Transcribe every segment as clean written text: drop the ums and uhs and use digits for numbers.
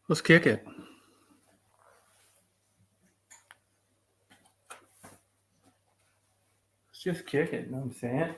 Let's kick it. Let's just kick it. You know what I'm saying?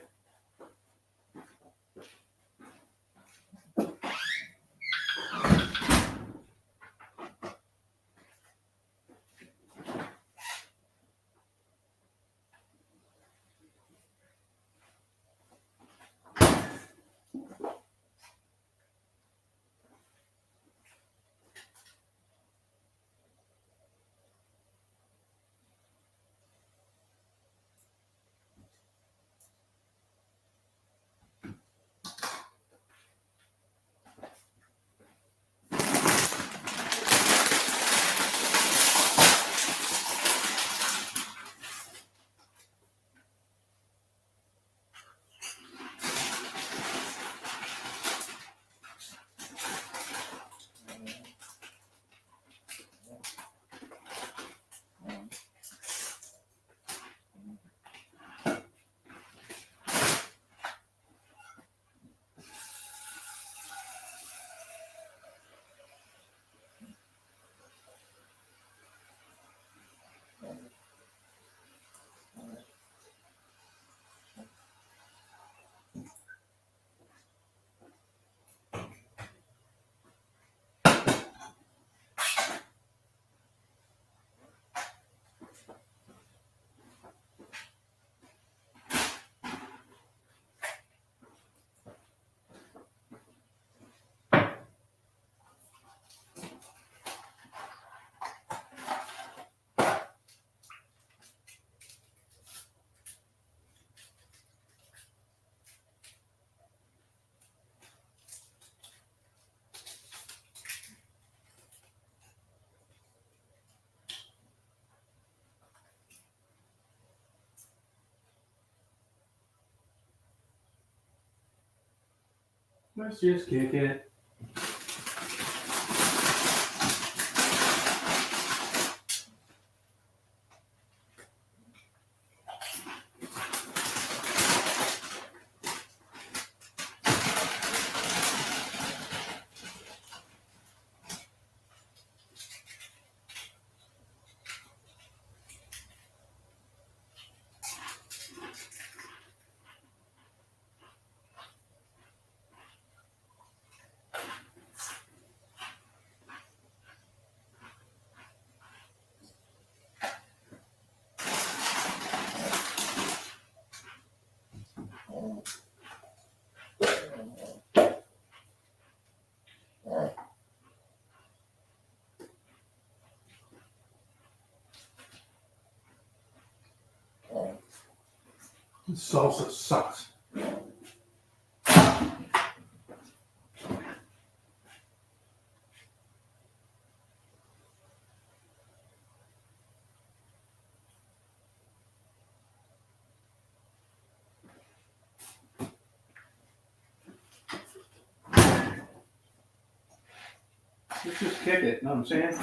Let's just kick it. This salsa sucks. Let's just kick it. You know what I'm saying?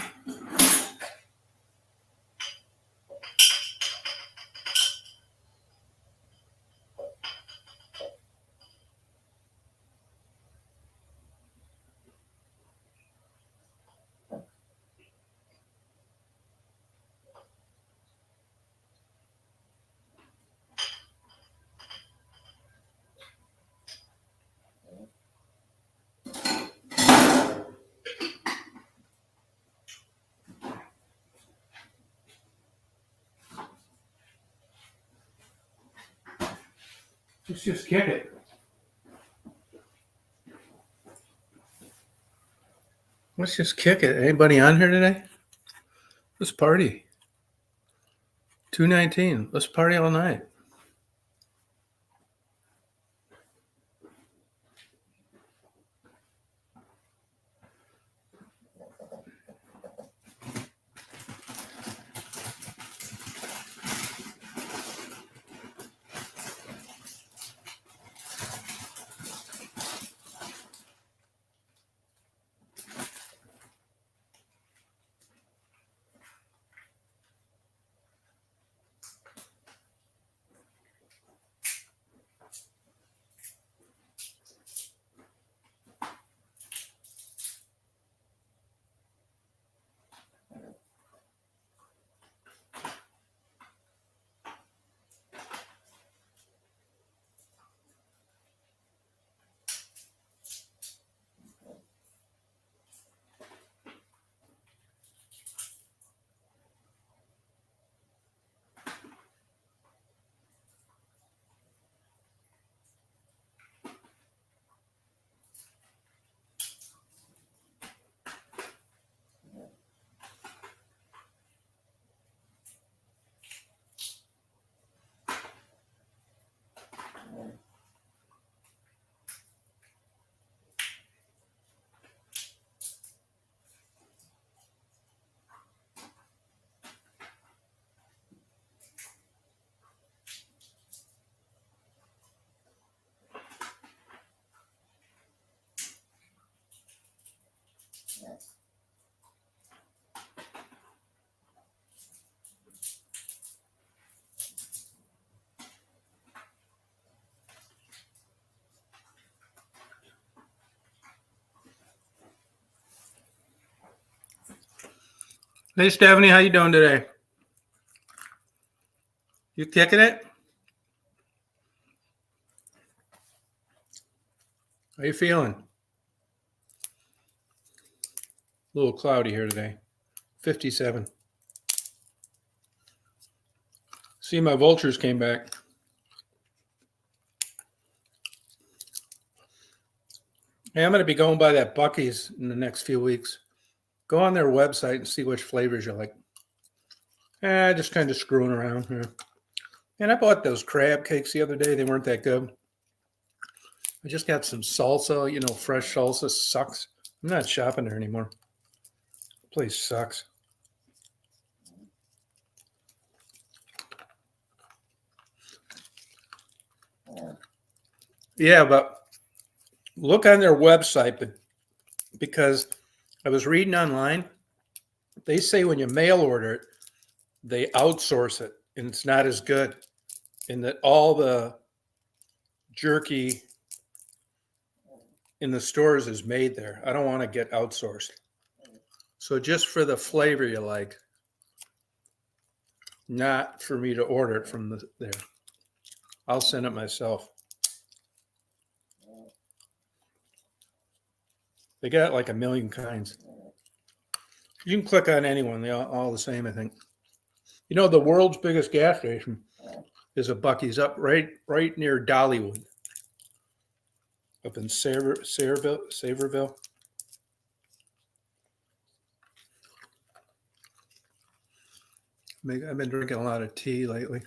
Let's just kick it. Let's just kick it. Anybody on here today? Let's party. 219. Let's party all night. Hey, Stephanie, how you doing today? You kicking it? How you feeling? A little cloudy here today. 57. See, my vultures came back. Hey, I'm going to be going by that Buc-ee's in the next few weeks. Go on their website and see which flavors you like. Just kind of screwing around here. And I bought those crab cakes the other day. They weren't that good. I just got some salsa. Fresh salsa sucks. I'm not shopping there anymore. The place sucks. Yeah, but look on their website, because I was reading online, they say when you mail order it, they outsource it and it's not as good, and that all the jerky in the stores is made there. I don't want to get outsourced. So just for the flavor you like, not for me to order it from there. I'll send it myself. They got like a million kinds. You can click on anyone. They're all the same, I think. The world's biggest gas station is a Buc-ee's up right near Dollywood, up in Saverville. I've been drinking a lot of tea lately.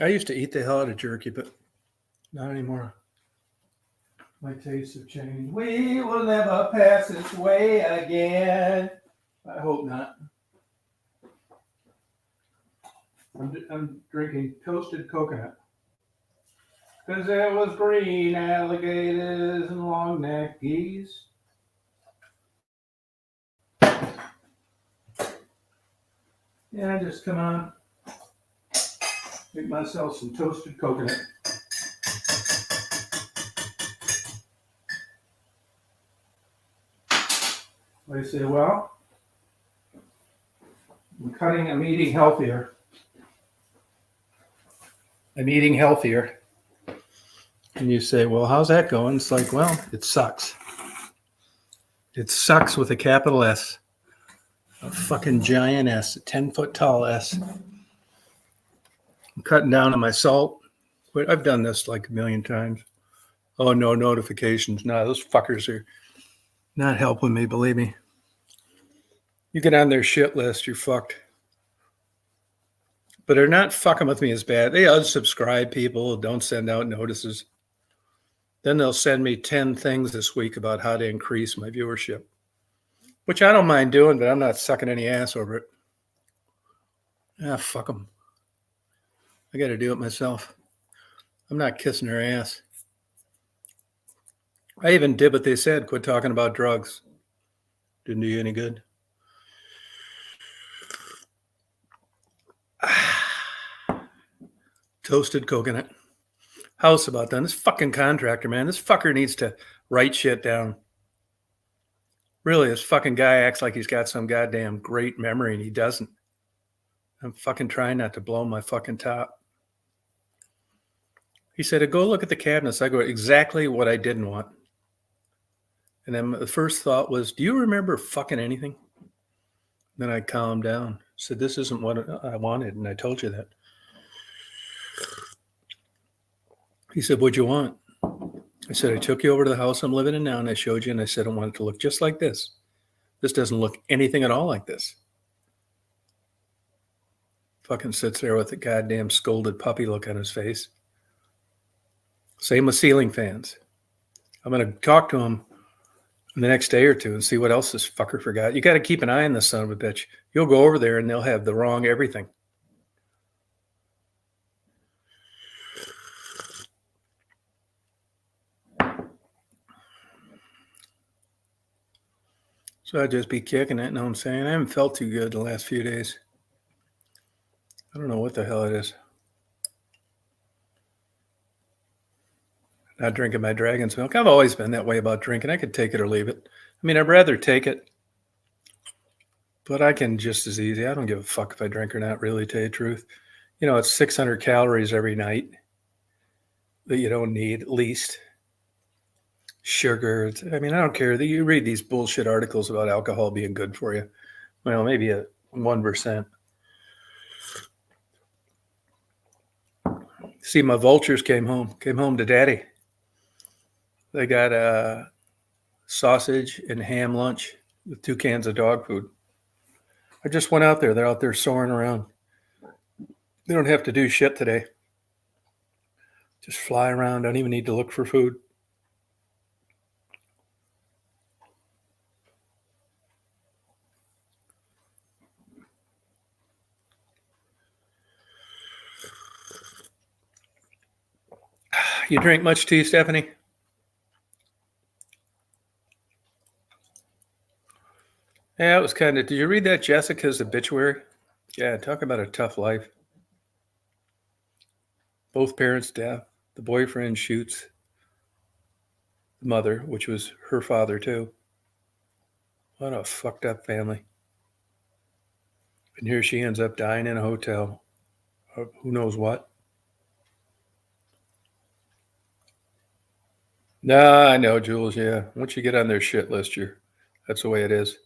I used to eat the hell out of jerky, but not anymore. My tastes have changed. We will never pass this way again. I hope not. I'm drinking toasted coconut. Because there was green alligators and long-necked geese. Yeah, just come on. Make myself some toasted coconut. I say, well, I'm eating healthier. I'm eating healthier. And you say, well, how's that going? It's like, well, it sucks. It sucks with a capital S. A fucking giant S, a 10-foot tall S. I'm cutting down on my salt. But I've done this like a million times. Oh, no notifications. No, those fuckers are not helping me, believe me. You get on their shit list, you're fucked. But they're not fucking with me as bad. They unsubscribe people, don't send out notices. Then they'll send me 10 things this week about how to increase my viewership, which I don't mind doing, but I'm not sucking any ass over it. Fuck them. I got to do it myself. I'm not kissing their ass. I even did what they said, quit talking about drugs. Didn't do you any good. Toasted coconut. House about done. This fucking contractor, man. This fucker needs to write shit down. Really, this fucking guy acts like he's got some goddamn great memory and he doesn't. I'm fucking trying not to blow my fucking top. He said, go look at the cabinets. I go, exactly what I didn't want. And then the first thought was, do you remember fucking anything? Then I calmed down. Said, this isn't what I wanted. And I told you that. He said, what'd you want? I said, I took you over to the house I'm living in now, and I showed you, and I said, I want it to look just like this. This doesn't look anything at all like this. Fucking sits there with a goddamn scolded puppy look on his face. Same with ceiling fans. I'm going to talk to him the next day or two and see what else this fucker forgot. You got to keep an eye on this son of a bitch. You'll go over there, and they'll have the wrong everything. So I'd just be kicking it, know what I'm saying? I haven't felt too good the last few days. I don't know what the hell it is. Not drinking my dragon's milk. I've always been that way about drinking. I could take it or leave it. I mean, I'd rather take it. But I can just as easy. I don't give a fuck if I drink or not, really, to tell you the truth. You know, it's 600 calories every night that you don't need, at least. Sugar. I mean, I don't care. You read these bullshit articles about alcohol being good for you. Well, maybe a 1%. See, my vultures came home to daddy. They got a sausage and ham lunch with 2 cans of dog food. I just went out there. They're out there soaring around. They don't have to do shit today. Just fly around. Don't even need to look for food. You drink much tea, Stephanie? Yeah, it was kind of. Did you read that Jessica's obituary? Yeah, talk about a tough life. Both parents deaf. The boyfriend shoots the mother, which was her father too. What a fucked up family. And here she ends up dying in a hotel. Who knows what? Nah, I know, Jules. Yeah, once you get on their shit list, that's the way it is.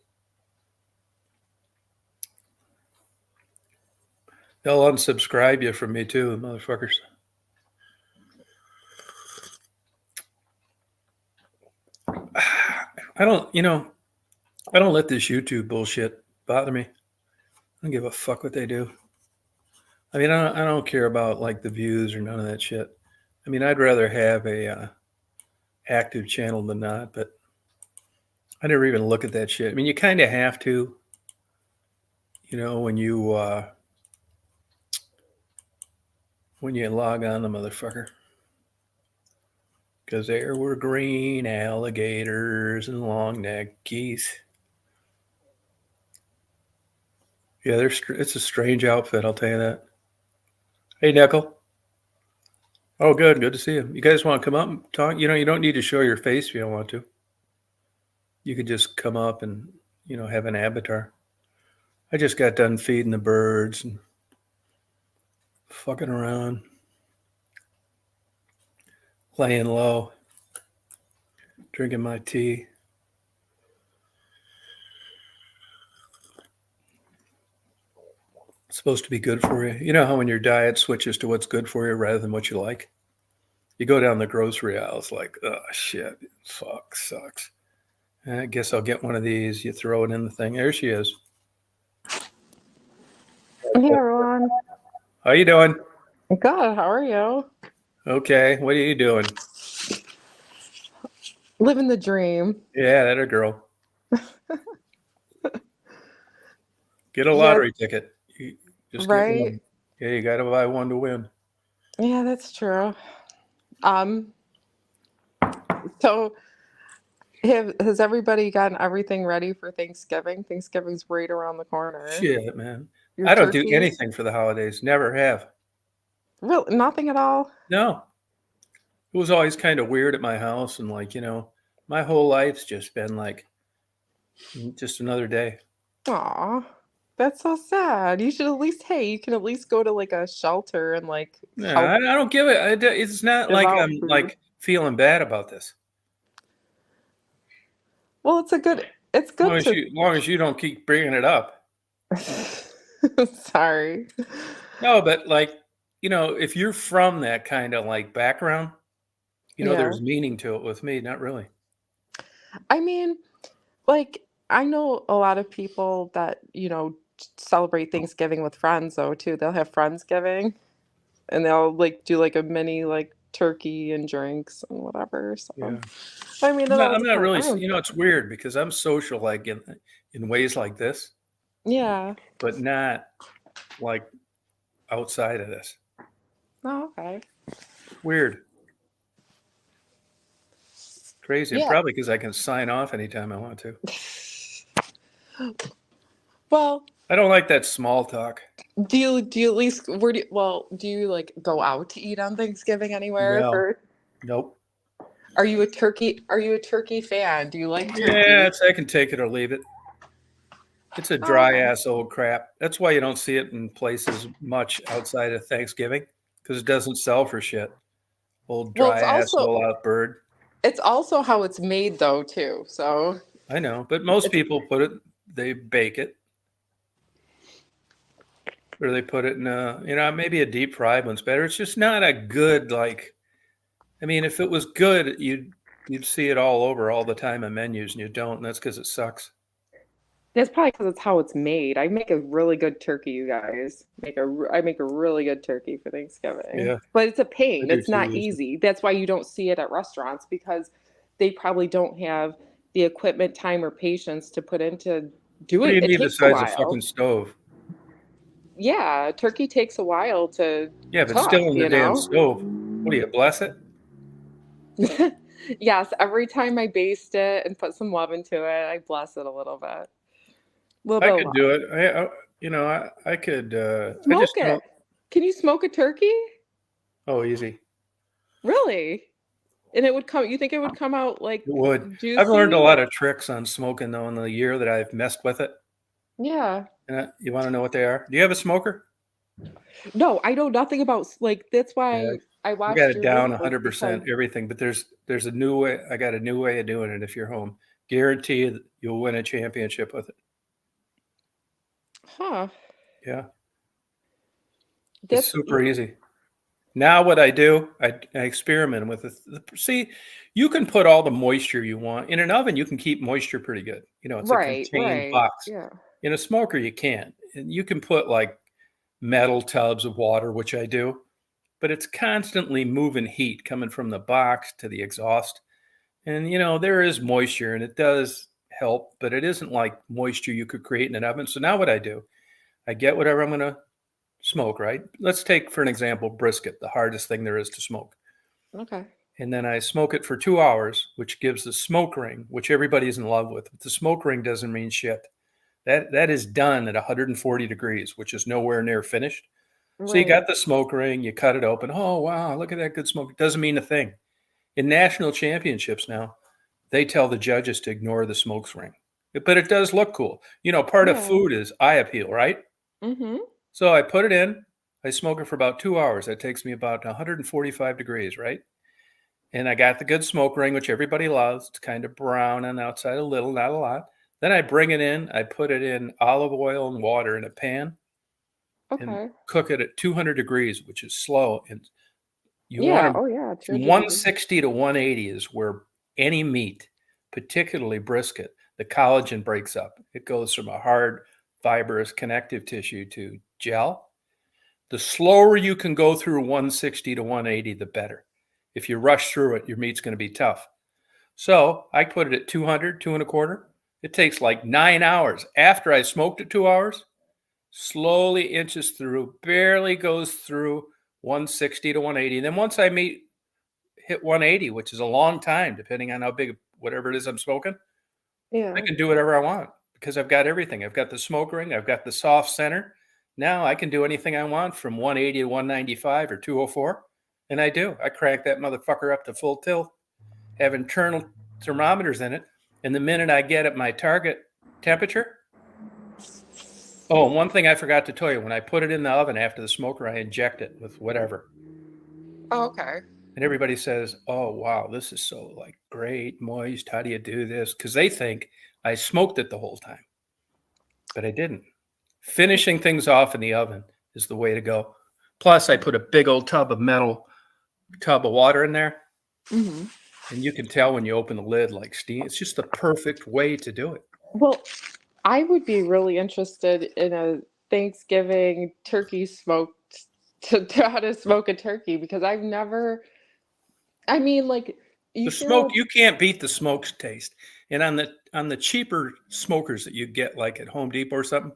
They'll unsubscribe you from me too, motherfuckers. I don't let this YouTube bullshit bother me. I don't give a fuck what they do. I mean, I don't care about like the views or none of that shit. I mean, I'd rather have a active channel than not, but I never even look at that shit. I mean, you kind of have to, when you log on the motherfucker. Because there were green alligators and long-necked geese. Yeah, it's a strange outfit, I'll tell you that. Hey, Nickel. Oh, good to see you. You guys want to come up and talk? You don't need to show your face if you don't want to. You could just come up and, have an avatar. I just got done feeding the birds and fucking around. Laying low. Drinking my tea. It's supposed to be good for you. You know how when your diet switches to what's good for you rather than what you like? You go down the grocery aisle, it's like, oh, shit, fuck, sucks. I guess I'll get one of these. You throw it in the thing. There she is. Hey, everyone. How you doing? Good. How are you? Okay. What are you doing? Living the dream. Yeah, that a girl. Get a lottery ticket. Just right? Get one. Yeah, you got to buy one to win. Yeah, that's true. So has everybody gotten everything ready for Thanksgiving? Thanksgiving's right around the corner. Shit, man. Your I don't turkey? do anything for the holidays. Never have. Really? Nothing at all? No. It was always kind of weird at my house. And like, my whole life's just been like, just another day. Aw, that's so sad. You should you can at least go to like a shelter and like No, help. I don't give it. It's not give like out I'm food. like feeling bad about this. Well, it's good As long as you don't keep bringing it up. Sorry. No, but like, if you're from that kind of like background, there's meaning to it. With me, not really. I mean, like, I know a lot of people that, celebrate Thanksgiving with friends though too. They'll have Friendsgiving and they'll like do like a mini like turkey and drinks and whatever. So Yeah. I mean, I'm not really, it's weird because I'm social like in ways like this. Yeah. But not like outside of this. Oh, okay. Weird. Crazy. Yeah. Probably because I can sign off anytime I want to. Well, I don't like that small talk. do you at least do you like go out to eat on Thanksgiving anywhere? No. Nope. Are you a turkey fan? Do you like turkey? Yeah, I can take it or leave it. It's a Oh, dry okay. ass old crap. That's why you don't see it in places much outside of Thanksgiving, because it doesn't sell for shit. Old Well, dry ass roll out bird. it's also how it's made though too. So I know, but most it's people they bake it, or they put it in maybe a deep fried one's better. It's just not a good, like, I mean, if it was good, you'd see it all over all the time in menus, and you don't, and that's because it sucks. That's probably because it's how it's made. I make a really good turkey, you guys. I make a really good turkey for Thanksgiving. Yeah, But it's a I pain. do It's too not usually. easy. That's why you don't see it at restaurants because they probably don't have the equipment, time, or patience to put into do What do it. you It need takes a besides a fucking while. stove? Yeah, turkey takes a while to Yeah, but cook, still in the you damn know? stove. What do you bless it? Yes, every time I baste it and put some love into it, I bless it a little bit. A little I bit of could do love. it. I could. I Smoke just it. don't. Can you smoke a turkey? Oh, easy. Really? And you think it would come out like It would. I've learned a juicy lot or of tricks on smoking though in the year that I've messed with it. yeah. And you want to know what they are? Do you have a smoker? No, I know nothing about like that's Yeah, why I I got watched it your down videos 100% because everything. But there's a new way. I got a new way of doing it. If you're home, guarantee you that you'll win a championship with it. huh. Yeah, it's That's super easy. Now what I do, I experiment with it. See, you can put all the moisture you want in an oven. You can keep moisture pretty good. It's a right, contained right. box. Yeah. In a smoker, you can't. And you can put like metal tubs of water, which I do, but it's constantly moving heat coming from the box to the exhaust. And there is moisture and it does help, but it isn't like moisture you could create in an oven. So now what I do, I get whatever I'm going to smoke, right? Let's take for an example brisket, the hardest thing there is to smoke. Okay. And then I smoke it for 2 hours, which gives the smoke ring, which everybody's in love with. But the smoke ring doesn't mean shit. That is done at 140 degrees, which is nowhere near finished. So you Right. got the smoke ring, you cut it open. Oh wow, look at that good smoke. It doesn't mean a thing. In national championships now, they tell the judges to ignore the smoke ring. But it does look cool. Part of Yeah. food is eye appeal, right? Mm-hmm. So I put it in, I smoke it for about 2 hours. That takes me about 145 degrees, right? And I got the good smoke ring, which everybody loves. It's kind of brown on the outside, a little, not a lot. Then I bring it in, I put it in olive oil and water in a pan and Okay. cook it at 200 degrees, which is slow. And you want Yeah. to, Oh yeah. 200 degrees. 160 to 180 is where any meat, particularly brisket, the collagen breaks up. It goes from a hard, fibrous connective tissue to gel. The slower you can go through 160 to 180, the better. If you rush through it, your meat's going to be tough. So I put it at 200, two and a quarter. It takes like 9 hours. After I smoked it 2 hours, slowly inches through, barely goes through 160 to 180. And then once I hit 180, which is a long time, depending on how big, whatever it is I'm smoking, I Yeah. can do whatever I want because I've got everything. I've got the smoke ring, I've got the soft center. Now I can do anything I want from 180 to 195 or 204. And I do. I crank that motherfucker up to full tilt, have internal thermometers in it. And the minute I get at my target temperature, oh, one thing I forgot to tell you, when I put it in the oven after the smoker, I inject it with whatever. Oh, okay. And everybody says, "Oh, wow, this is so like great, moist. How do you do this?" Because they think I smoked it the whole time, but I didn't. Finishing things off in the oven is the way to go. Plus, I put a big old tub of water in there, Mm-hmm. and you can tell when you open the lid like steam. It's just the perfect way to do it. Well, I would be really interested in a Thanksgiving turkey smoked to how to smoke a turkey because I've never. I mean, like you The hear. smoke, you can't beat the smoke's taste. And on the cheaper smokers that you get like at Home Depot or something,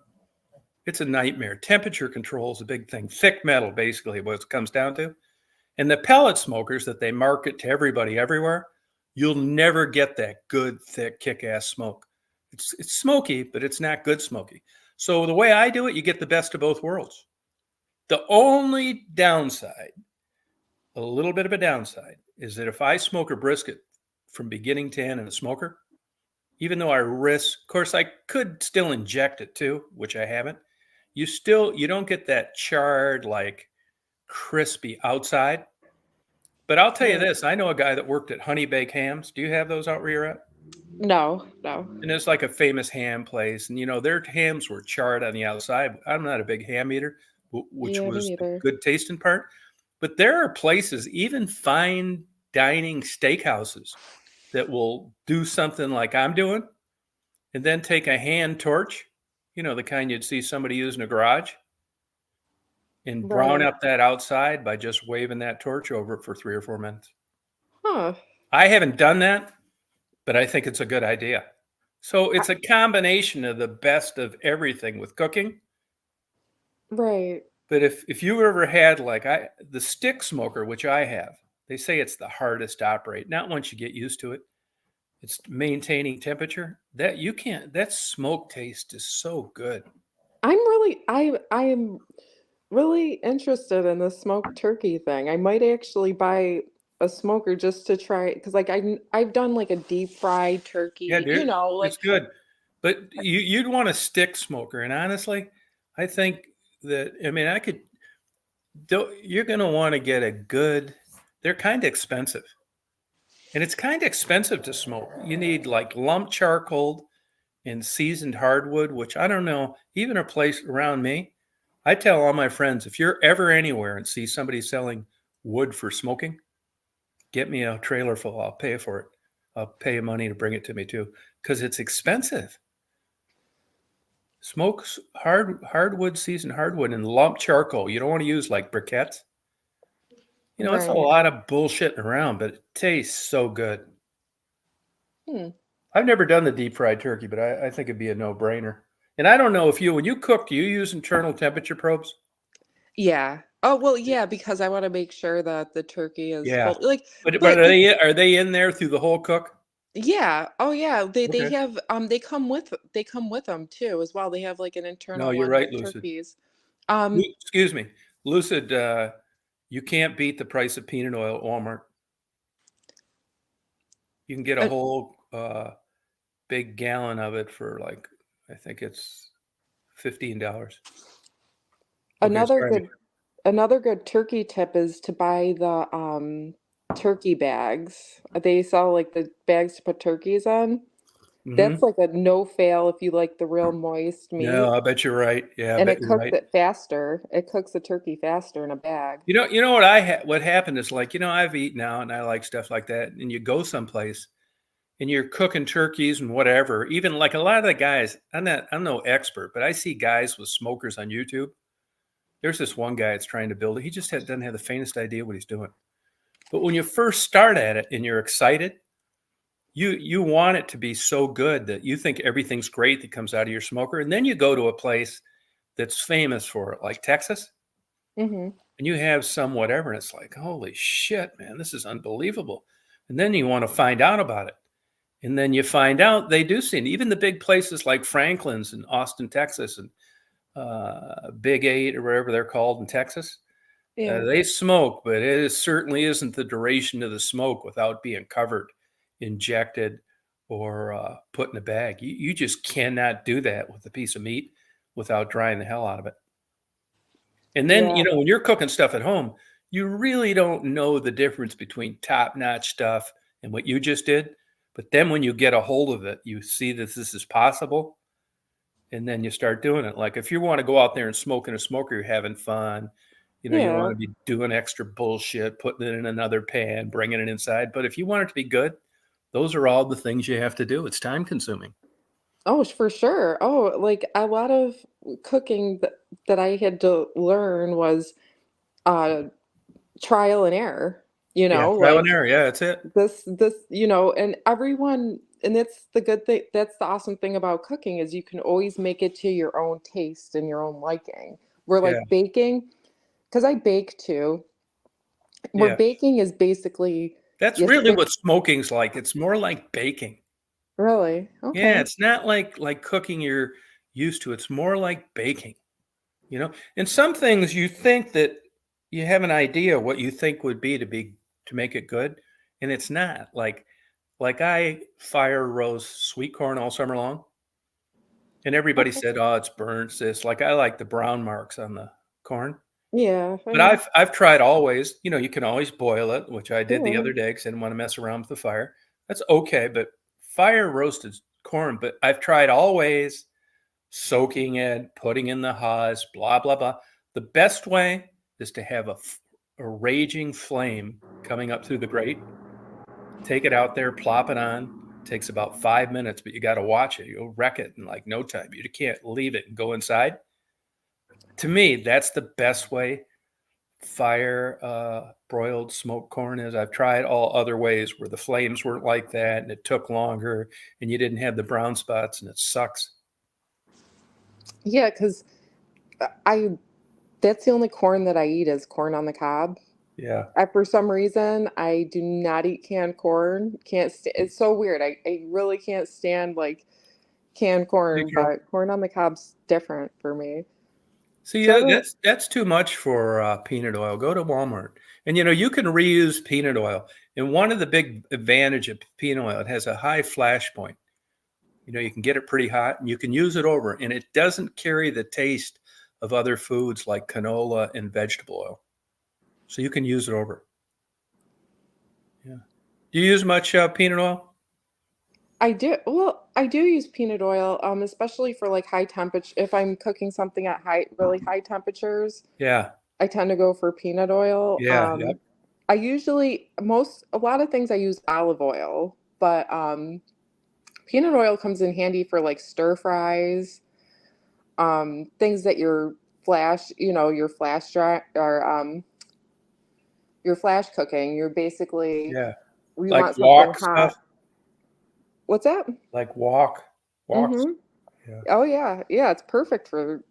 it's a nightmare. Temperature control is a big thing. Thick metal, basically, what it comes down to. And the pellet smokers that they market to everybody everywhere, you'll never get that good, thick, kick-ass smoke. It's smoky, but it's not good smoky. So the way I do it, you get the best of both worlds. The only downside, a little bit of a downside, is that if I smoke a brisket from beginning to end in a smoker, even though I risk, of course, I could still inject it too, which I haven't. You don't get that charred, like crispy outside. But I'll tell you Right. this, I know a guy that worked at Honey Baked Hams. Do you have those out where you're at? No, no. And it's like a famous ham place. And, their hams were charred on the outside. I'm not a big ham eater, which Yeah, me was the neither. good tasting part. But there are places, even fine dining steakhouses, that will do something like I'm doing and then take a hand torch, the kind you'd see somebody use in a garage, and brown Right. up that outside by just waving that torch over it for 3 or 4 minutes. Huh. I haven't done that, but I think it's a good idea. So I, it's a combination of the best of everything with cooking. right. But if you ever had the stick smoker, which I have, they say it's the hardest to operate. Not once you get used to it. It's maintaining temperature. That smoke taste is so good. I am really interested in the smoked turkey thing. I might actually buy a smoker just to try because I've done like a deep fried Yeah, turkey, dude, like it's good. But you'd want a stick smoker, and honestly, I think that I could. You're going to want to get a good. They're kind of expensive, and it's kind of expensive to smoke. You need like lump charcoal and seasoned hardwood, which I don't know. Even a place around me, I tell all my friends, if you're ever anywhere and see somebody selling wood for smoking, get me a trailer full. I'll pay for it. I'll pay you money to bring it to me too, because it's expensive. Smokes hardwood, seasoned hardwood, and lump charcoal. You don't want to use like briquettes. It's a right. lot of bullshitting around, but it tastes so good. Hmm. I've never done the deep fried turkey, but I think it'd be a no brainer. And I don't know if when you cook, do you use internal temperature probes? Yeah. Oh, well, yeah, because I want to make sure that the turkey is Yeah, full. Like, but but the are they in there through the whole cook? yeah. Oh, yeah. They Okay. have they come with them too as well. They have like an No, internal you're one right, with Lucid. turkeys. Um, Excuse me, Lucid. You can't beat the price of peanut oil at Walmart. You can get a an- whole big gallon of it for I think it's $15. Okay, another sorry. good another good turkey tip is to buy the turkey bags. They sell like the bags to put turkeys in. That's Hmm. like a no fail if you like the real moist No, meat. I bet you're right. Yeah, I And bet it you're cooks right. it faster. It cooks the turkey faster in a bag. You know what happened is I've eaten out and I like stuff like that. And you go someplace and you're cooking turkeys and whatever. Even like a lot of the guys, I'm no expert, but I see guys with smokers on YouTube. There's this one guy that's trying to build it. He just doesn't have the faintest idea what he's doing. But when you first start at it and you're excited, you want it to be so good that you think everything's great that comes out of your smoker. And then you go to a place that's famous for it, like Texas, Hmm. and you have some whatever, and it's like, holy shit, man, this is unbelievable. And then you want to find out about it. And then you find out they do seem, even the big places like Franklin's in Austin, Texas, and Big Eight or whatever they're called in Texas, Yeah. they smoke, but certainly isn't the duration of the smoke without being covered, injected, or put in a bag. You just cannot do that with a piece of meat without drying the hell out of it. And then, Yeah. when you're cooking stuff at home, you really don't know the difference between top-notch stuff and what you just did. But then when you get a hold of it, you see that this is possible, and then you start doing it. Like if you want to go out there and smoke in a smoker, you're having fun. You want Yeah. to be doing extra bullshit, putting it in another pan, bringing it inside. But if you want it to be good, those are all the things you have to do. It's time consuming. Oh, for sure. Oh, like a lot of cooking that I had to learn was uh trial and error, Yeah, trial and like error. Yeah, that's it. and everyone, and that's the good thing, that's the awesome thing about cooking is you can always make it to your own taste and your own liking. Where Yeah, like baking, because I bake too, where yeah. baking is basically That's you really stick what smoking's like. It's more like baking. really Yeah, okay. it's not like cooking you're used to. It's more like baking. And some things you think that you have an idea what you think would be to make it good, and it's not. Like Like I fire roast sweet corn all summer long, and everybody Okay. said, "Oh, it's burnt." This like I like the brown marks on the corn, Yeah, I but know. I've tried always. You know, you can always boil it, which I did the Yeah. other day because I didn't want to mess around with the fire. That's okay, but fire roasted corn. But I've tried always soaking it, putting in the husk, blah blah blah. The best way is to have a raging flame coming up through the grate. Take it out there, plop it on. Takes about 5 minutes, but you got to watch it. You'll wreck it in like no time. You can't leave it and go inside. To me, that's the best way fire broiled smoked corn is. I've tried all other ways where the flames weren't like that and it took longer and you didn't have the brown spots and it sucks. Yeah, because I that's the only corn that I eat is corn on the cob. Yeah. For some reason, I do not eat canned corn. Can't it's so weird. I really can't stand like canned Hey, corn, Carol. but corn on the cob's different for me. See, So I don't. that's too much for peanut oil. Go to Walmart, and you know you can reuse peanut oil. And one of the big advantage of peanut oil, it has a high flash point. You know, you can get it pretty hot, and you can use it over, and it doesn't carry the taste of other foods like canola and vegetable oil. So you can use it over. Yeah. Do you use much peanut oil? I do. Well, I do use peanut oil, especially for like high temperature. If I'm cooking something at really high temperatures, Yeah. I tend to go for peanut oil. Yeah. Yep. I usually a lot of things I use olive oil, but peanut oil comes in handy for like stir fries, things that your flash dry or your flash cooking. You're basically Yeah. you Like want something wok hot. stuff. What's that? Like woks. Mm-hmm. Yeah. Oh yeah, yeah. It's perfect for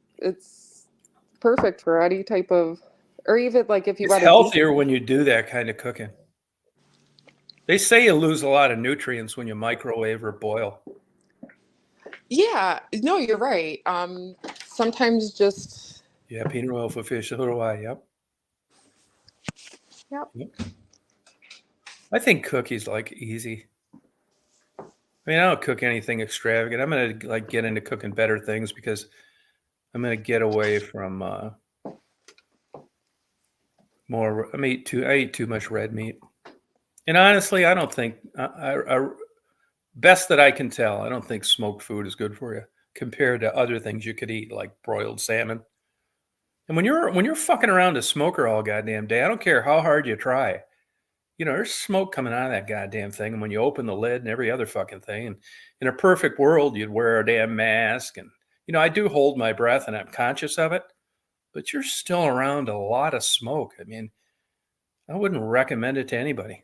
any type of, or even like if you It's want to deep. healthier when you do that kind of cooking. They say you lose a lot of nutrients when you microwave or boil. Yeah, no, you're right. Sometimes just. Yeah, peanut oil for fish. So do I. Yep. Yep. Yep. I think cookies like easy. I mean, I don't cook anything extravagant. I'm gonna like get into cooking better things because I'm gonna get away from more. I eat too much red meat, and honestly, I don't think best that I can tell, I don't think smoked food is good for you compared to other things you could eat like broiled salmon. And when you're fucking around a smoker all goddamn day, I don't care how hard you try. You know, there's smoke coming out of that goddamn thing. And when you open the lid and every other fucking thing, and in a perfect world, you'd wear a damn mask. And, you know, I do hold my breath and I'm conscious of it, but you're still around a lot of smoke. I mean, I wouldn't recommend it to anybody.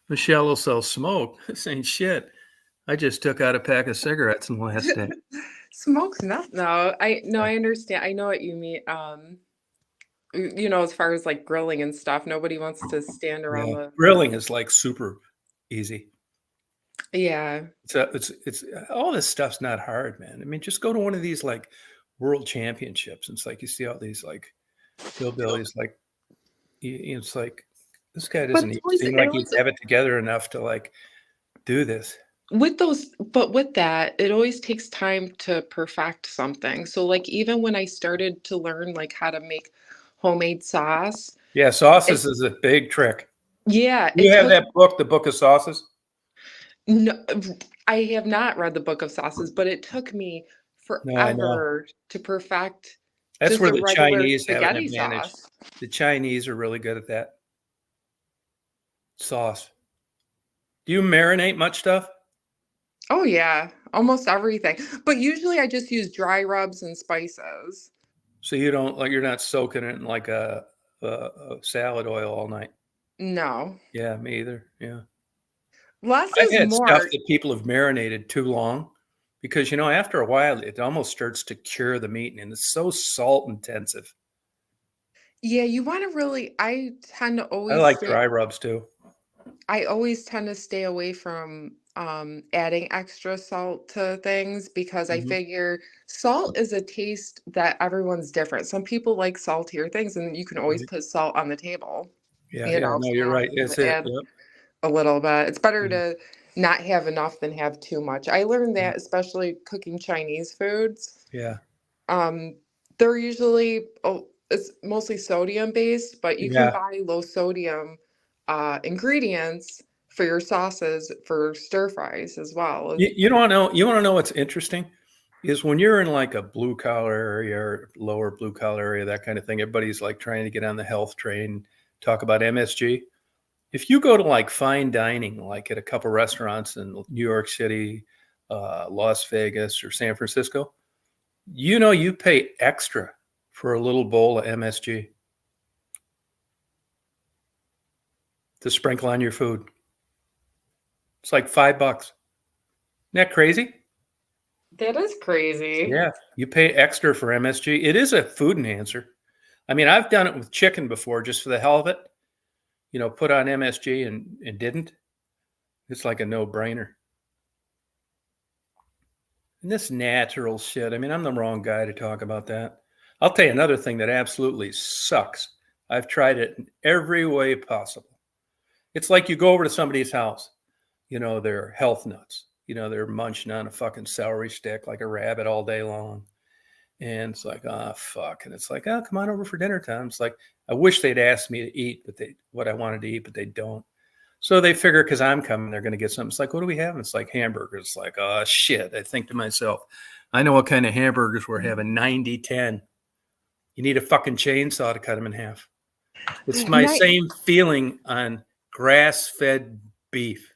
Michelle will sell smoke. This ain't shit. I just took out a pack of cigarettes in the last day. Smoke's not. No, I understand. I know what you mean. As far as like grilling and stuff, nobody wants to stand around Yeah. the. Grilling is like super easy. Yeah. It's all this stuff's not hard, man. I mean, just go to one of these like world championships. And it's like you see all these like hillbillies, like it's like this guy But doesn't it's even always, seem it like he'd always have it together enough to like do this. with that, it always takes time to perfect something. So like even when I started to learn like how to make homemade sauce, Yeah, it sauces is a big trick. yeah, You it have took that book, The Book of Sauces? no, I have not read the book of sauces, but it took me No, I know. forever to perfect That's just where a the regular Chinese have an spaghetti advantage. sauce. The Chinese are really good at that. Sauce. Do you marinate much stuff? Oh yeah, almost everything. But usually I just use dry rubs and spices. So you don't like you're not soaking it in like a salad oil all night. No. Yeah, me either. Yeah. Less I've is had stuff more. that people have marinated too long because, you know, after a while, it almost starts to cure the meat and it's so salt intensive. Yeah, you want to really I like dry rubs too. I always tend to stay away from adding extra salt to things because I Mhm. figure salt is a taste that everyone's different. Some people like saltier things, and you can always Right. put salt on the table, Yeah, you yeah, know, no, if you you're want right. It's to it. add. Yep. a little bit. It's better Yeah. to not have enough than have too much. I learned Yeah. that especially cooking Chinese foods. Yeah. Um, they're usually it's mostly sodium based, but you can Yeah. buy low sodium ingredients for your sauces for stir fries as well. You don't know. You want to know what's interesting is when you're in like a blue collar area or lower blue collar area, that kind of thing. Everybody's like trying to get on the health train, talk about MSG. If you go to like fine dining, like at a couple restaurants in New York City, Las Vegas, or San Francisco, you pay extra for a little bowl of MSG to sprinkle on your food. It's like $5. Isn't that crazy? That is crazy. Yeah, you pay extra for MSG. It is a food enhancer. I mean, I've done it with chicken before just for the hell of it. Put on MSG and didn't. It's like a no-brainer. And this natural shit, I mean, I'm the wrong guy to talk about that. I'll tell you another thing that absolutely sucks. I've tried it in every way possible. It's like you go over to somebody's house, they're health nuts. They're munching on a fucking celery stick like a rabbit all day long. And it's like, oh, fuck. And it's like, oh, come on over for dinner time. It's like, I wish they'd asked me to eat what I wanted to eat, but they don't. So they figure because I'm coming, they're going to get something. It's like, what do we have? And it's like hamburgers. It's like, oh, shit. I think to myself, I know what kind of hamburgers we're having, 90-10. You need a fucking chainsaw to cut them in half. It's my same feeling on grass-fed beef.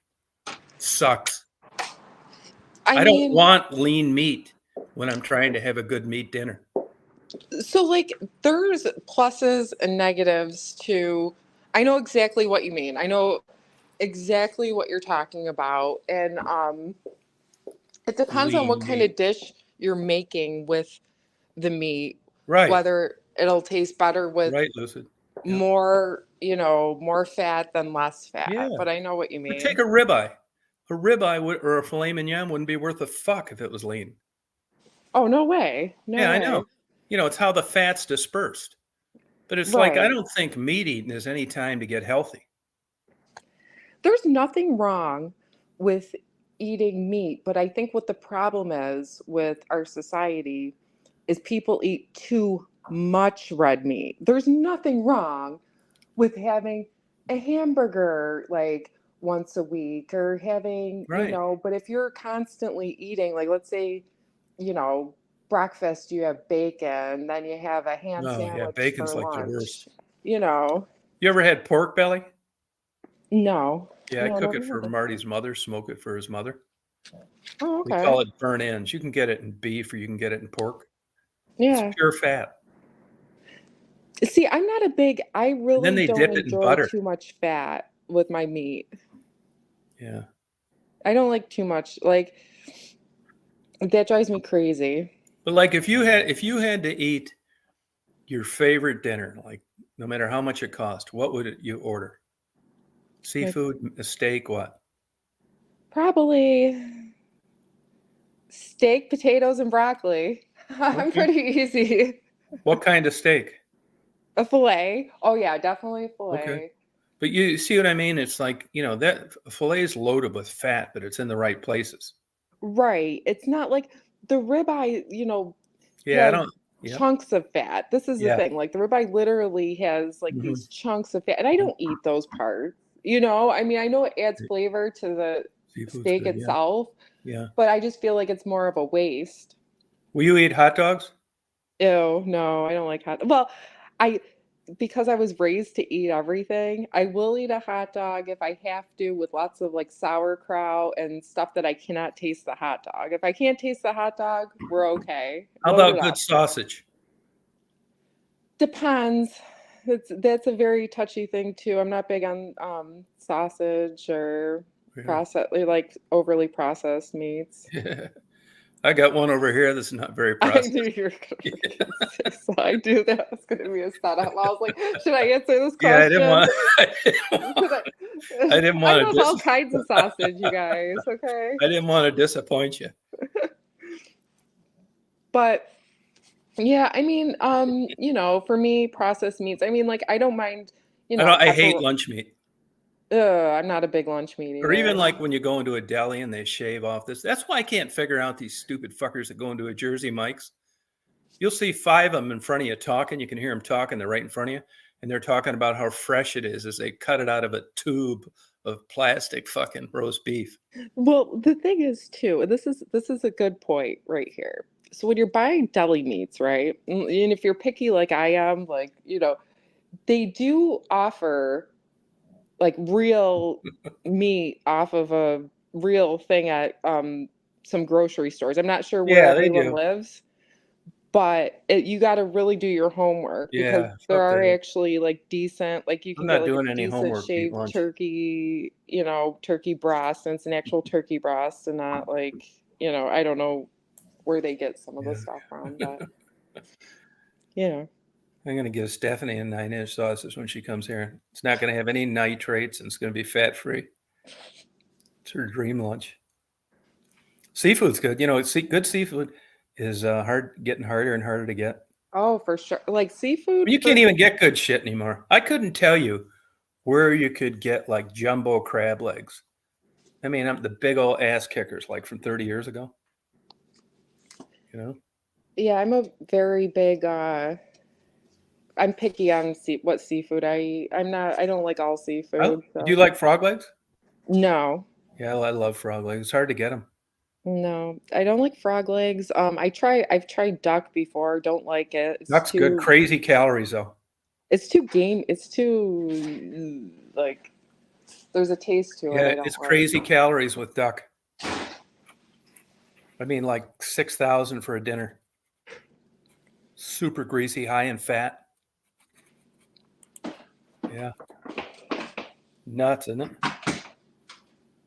Sucks. I don't want lean meat when I'm trying to have a good meat dinner. So like there's pluses and negatives to, I know exactly what you mean. I know exactly what you're talking about. And it depends on what kind of dish you're making with the meat. Right. Whether it'll taste better with Lucid. Yeah. more fat than less fat. Yeah. But I know what you mean. But take a ribeye. A ribeye or a filet mignon wouldn't be worth a fuck if it was lean. Oh, no way. No way. I know. It's how the fat's dispersed. But it's like, I don't think meat eating is any time to get healthy. There's nothing wrong with eating meat, but I think what the problem is with our society is people eat too much red meat. There's nothing wrong with having a hamburger like once a week or having, but if you're constantly eating, like let's say, breakfast, you have bacon, then you have a ham sandwich. Yeah, bacon's for like lunch, the worst. You ever had pork belly? No. Yeah, I cook it for Marty's mother, smoke it for his mother. Oh, okay. We call it burnt ends. You can get it in beef or you can get it in pork. Yeah. It's pure fat. See, I'm not a big, I really don't enjoy too much fat with my meat. Yeah. I don't like too much. Like, that drives me crazy. But like if you had to eat your favorite dinner, like no matter how much it cost, what would you order? Seafood, a steak, what? Probably steak, potatoes, and broccoli. I'm pretty easy. What kind of steak? A filet. Oh yeah, definitely a filet. Okay. But you see what I mean? It's like, that filet is loaded with fat, but it's in the right places. Right. It's not like the ribeye, Yeah, I don't. Chunks of fat. This is the thing. Like the ribeye literally has like these chunks of fat, and I don't eat those parts. I mean, I know it adds flavor to the steak itself. Yeah. But I just feel like it's more of a waste. Will you eat hot dogs? Ew, no, I don't like hot. Well, because I was raised to eat everything, I will eat a hot dog if I have to with lots of like sauerkraut and stuff that I cannot taste the hot dog. If I can't taste the hot dog, we're okay. How about good sausage? Depends. That's a very touchy thing too. I'm not big on sausage or like overly processed meats. I got one over here that's not very processed. I knew you were going to so I knew that was going to be a setup. I was like, should I answer this question? Yeah, I didn't want I love all kinds of sausage, you guys, okay? I didn't want to disappoint you. But yeah, I mean, for me, processed meats, I mean, like, I don't mind, I hate lunch meat. I'm not a big lunch meat Or even eater. like when you go into a deli and they shave off this. That's why I can't figure out these stupid fuckers that go into a Jersey Mike's. You'll see 5 of them in front of you talking. You can hear them talking. They're right in front of you. And they're talking about how fresh it is as they cut it out of a tube of plastic fucking roast beef. Well, the thing is too, and this is a good point right here. So when you're buying deli meats, right? And if you're picky like I am, like, they do offer like real meat off of a real thing at some grocery stores. I'm not sure where Yeah, they everyone do. lives, but you got to really do your homework because Yeah, there fuck are that. actually like decent, like you I'm can get not like a doing any decent homework to eat shaved lunch. turkey, turkey breast, and it's an actual turkey breast and not like, I don't know where they get some of the Yeah. stuff from, but yeah. I'm going to give Stephanie a 9-inch sausage when she comes here. It's not going to have any nitrates and it's going to be fat free. It's her dream lunch. Seafood's good. Good seafood is getting harder and harder to get. Oh, for sure. Like seafood You for can't even get good shit anymore. I couldn't tell you where you could get like jumbo crab legs. I mean, I'm the big old ass kickers like from 30 years ago. Yeah, I'm a very big I'm picky on what seafood I eat. I don't like all seafood, Do you so like frog legs? no. Yeah, I love frog legs. It's hard to get them. No, I don't like frog legs. I've tried duck before. Don't like it. Duck's good. Crazy calories though. It's too like there's a taste to it Yeah, I don't it's like. crazy calories with duck. I mean, like 6,000 for a dinner. Super greasy, high in fat. Yeah. Nuts, isn't it?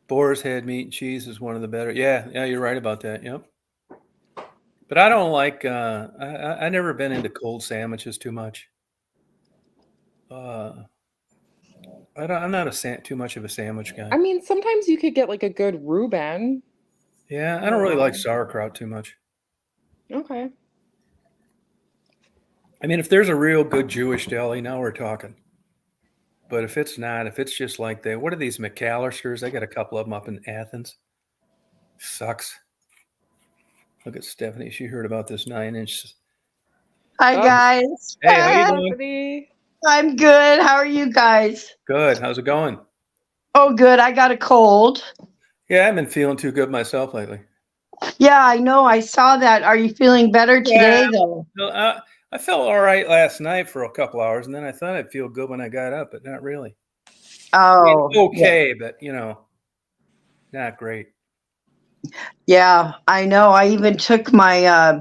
Boar's head meat and cheese is one of the better. Yeah, you're right about that. Yep. But I don't like. I never been into cold sandwiches too much. I'm not too much of a sandwich guy. I mean, sometimes you could get like a good Reuben. Yeah, I I don't don't really like know. sauerkraut too much. Okay. I mean, if there's a real good Jewish deli, now we're talking. But if it's not, if it's just like what are these McAllisters? I got a couple of them up in Athens. Sucks. Look at Stephanie. She heard about this 9-inch. Hi, Oh, guys. Hey, how you doing? Stephanie. I'm good. How are you guys? Good. How's it going? Oh, good. I got a cold. Yeah, I haven't been feeling too good myself lately. Yeah, I know. I saw that. Are you feeling better today, though? No, I felt all right last night for a couple hours, and then I thought I'd feel good when I got up, but not really. Oh, Okay, but not great. yeah, I know. I even took my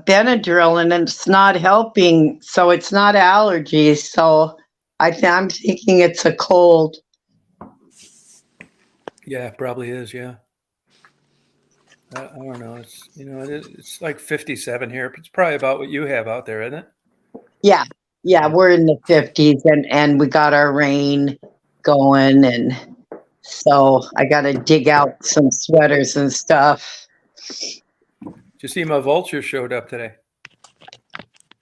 Benadryl, and it's not helping. So it's not allergies. So I'm thinking it's a cold. Yeah, it probably is. Yeah. I don't know. It's like 57 here. It's probably about what you have out there, isn't it? Yeah, we're in the 50s, and we got our rain going, and so I got to dig out some sweaters and stuff. Did you see my vultures showed up today?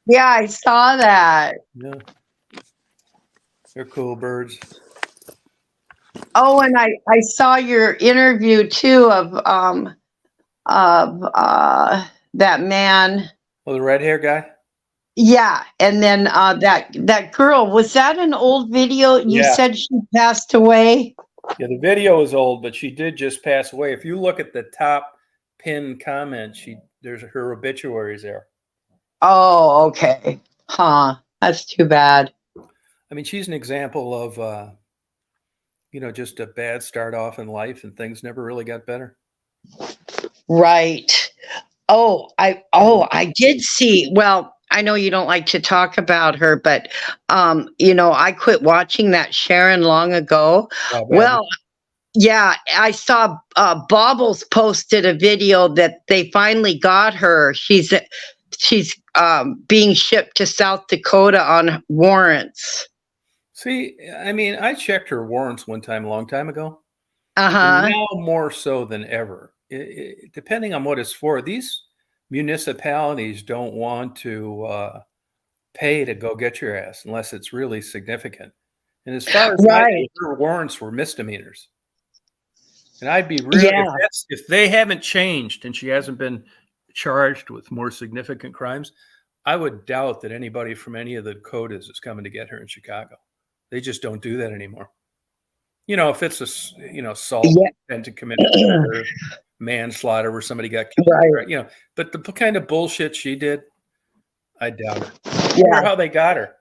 Yeah, I saw that. Yeah. They're cool birds. Oh, and I saw your interview too of that man. Oh, the red hair guy? Yeah, and then that girl, was that an old video? You Yeah. said she passed away? Yeah, the video is old, but she did just pass away. If you look at the top pinned comment, there's her obituaries there. Oh, okay. Huh. That's too bad. I mean, she's an example of just a bad start off in life and things never really got better. Right. I did see, well, I know you don't like to talk about her, but I quit watching that Sharon long ago. Oh, Well, yeah, I saw Bobbles posted a video that they finally got her. She's being shipped to South Dakota on warrants. See, I mean, I checked her warrants one time a long time ago. Uh-huh. Now more so than ever. Depending on what it's for, these municipalities don't want to pay to go get your ass unless it's really significant. And as far as I know, Right. her warrants were misdemeanors. And I'd be really, Yeah. if they haven't changed and she hasn't been charged with more significant crimes, I would doubt that anybody from any of the Dakotas is coming to get her in Chicago. They just don't do that anymore. If it's assault, Yeah. and to commit murder, manslaughter where somebody got killed, Right. but the kind of bullshit she did, I doubt it. I Yeah. wonder how they got her.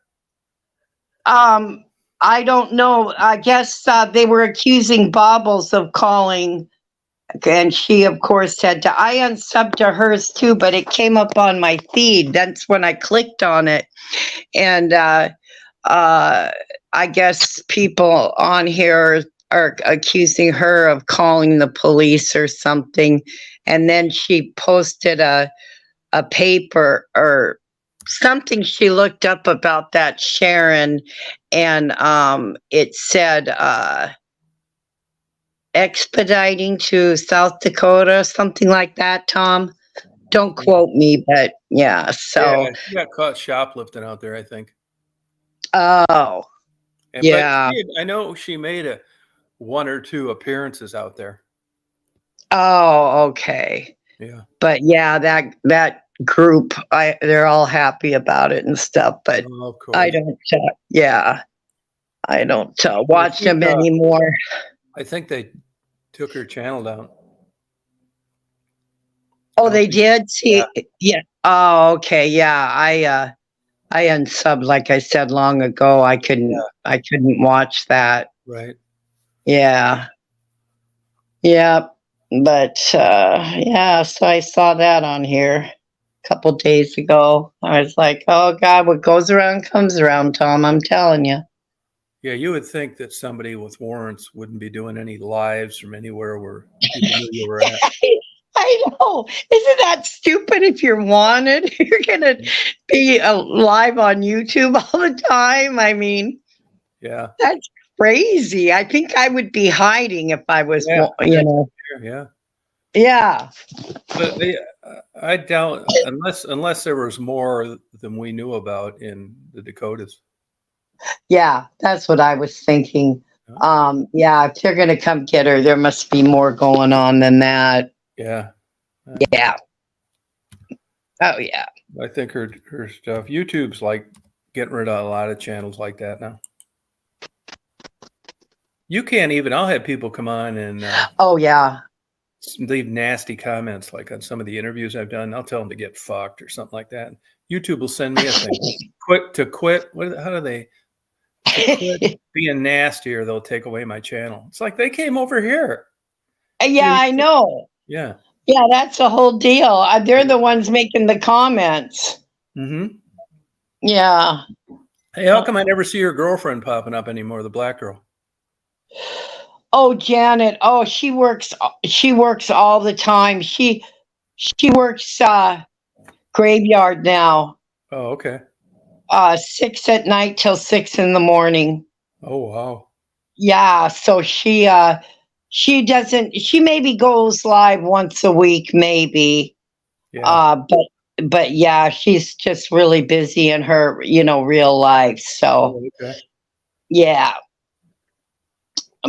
I don't know. I guess they were accusing Bobbles of calling, and she, of course, said to. I unsubbed to hers too, but it came up on my feed. That's when I clicked on it, and I guess people on here are accusing her of calling the police or something, and then she posted a paper or something she looked up about that Sharon, and it said expediting to South Dakota, something like that. Tom, don't quote me, but yeah. So, Yeah, she got caught shoplifting out there, I think. oh, But yeah. I know she made one or two appearances out there. Oh, okay. Yeah. But yeah, that group, they're all happy about it and stuff. But Oh, of course. I don't. Yeah, I don't watch think, them anymore. I think they took her channel down. Oh, don't they think- did? See, yeah. Oh, okay. Yeah. I unsubbed, like I said long ago. I couldn't watch that. Right. Yeah. Yeah. But yeah, so I saw that on here a couple days ago. I was like, oh God, what goes around comes around, Tom. I'm telling you. Yeah, you would think that somebody with warrants wouldn't be doing any lives from anywhere where people knew you were at. I know. Isn't that stupid? If you're wanted, you're going to be live on YouTube all the time. I mean, Yeah. that's crazy. I think I would be hiding if I was, Yeah. Yeah. Yeah. But I doubt, unless there was more than we knew about in the Dakotas. Yeah, that's what I was thinking. Yeah, if they're going to come get her, there must be more going on than that. Yeah. Yeah. Oh, yeah. I think her stuff. YouTube's like getting rid of a lot of channels like that now. You can't even. I'll have people come on and Oh, yeah. leave nasty comments like on some of the interviews I've done. I'll tell them to get fucked or something like that. YouTube will send me a thing. Quit. How do they? Quit being nasty, or they'll take away my channel. It's like they came over here. Yeah, I know. Yeah. Yeah, that's the whole deal. They're the ones making the comments. Mm-hmm. Yeah. Hey, how come I never see your girlfriend popping up anymore? The black girl. Oh, Janet. Oh, she works all the time. She works graveyard now. Oh, okay. 6 at night till 6 in the morning. Oh, wow. Yeah, so she maybe goes live once a week, maybe. Yeah. But yeah, she's just really busy in her, real life. So Okay. yeah.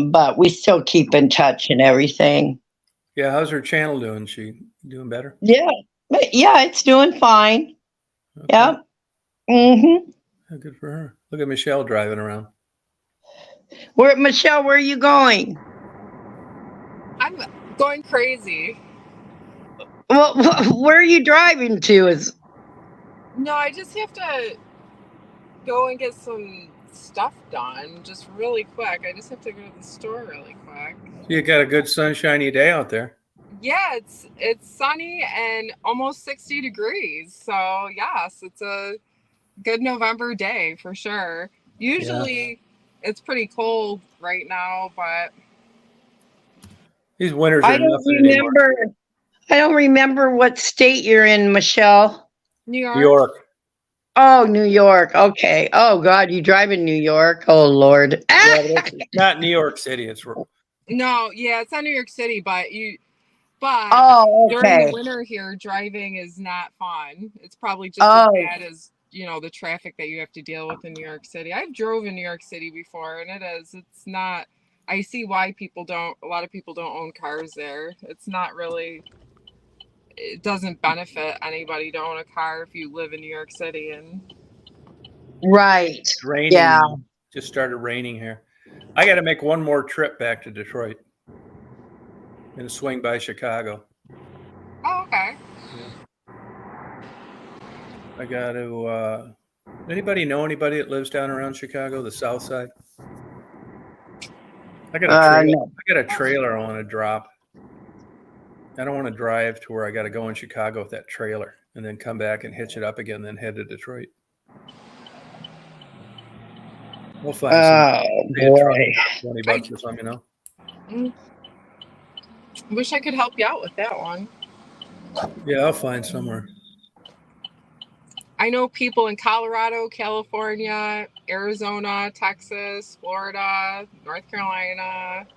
But we still keep in touch and everything. Yeah, how's her channel doing? She doing better? Yeah. Yeah, it's doing fine. Okay. Yeah. Mm-hmm. Yeah, good for her. Look at Michelle driving around. Michelle, where are you going? I'm going crazy. Well, where are you driving to? No, I just have to go and get some stuff done just really quick. I just have to go to the store really quick. You got a good sunshiny day out there. Yeah, it's sunny and almost 60 degrees. So yes, it's a good November day for sure. Usually it's pretty cold right now, but These winters I are don't nothing anymore. remember. I don't remember what state you're in, Michelle. New York. New York. Oh, New York. Okay. Oh God, you drive in New York? Oh Lord. Yeah, but it's not New York City. It's No, yeah, it's not New York City, but Oh, during okay. the winter here, driving is not fun. It's probably just Oh. as bad as the traffic that you have to deal with in New York City. I've drove in New York City before, and it's not. I see why a lot of people don't own cars there. It's not really. It doesn't benefit anybody to own a car if you live in New York City. And Right. It's raining. Yeah. Just started raining here. I got to make one more trip back to Detroit. And swing by Chicago. oh, okay. I got to. Anybody know anybody that lives down around Chicago, the South Side? I got a trailer. No. I got a trailer I want to drop. I don't want to drive to where I got to go in Chicago with that trailer and then come back and hitch it up again, then head to Detroit. We'll find some. Boy. $20 or something, Wish I could help you out with that one. Yeah, I'll find somewhere. I know people in Colorado, California, Arizona, Texas, Florida, North Carolina,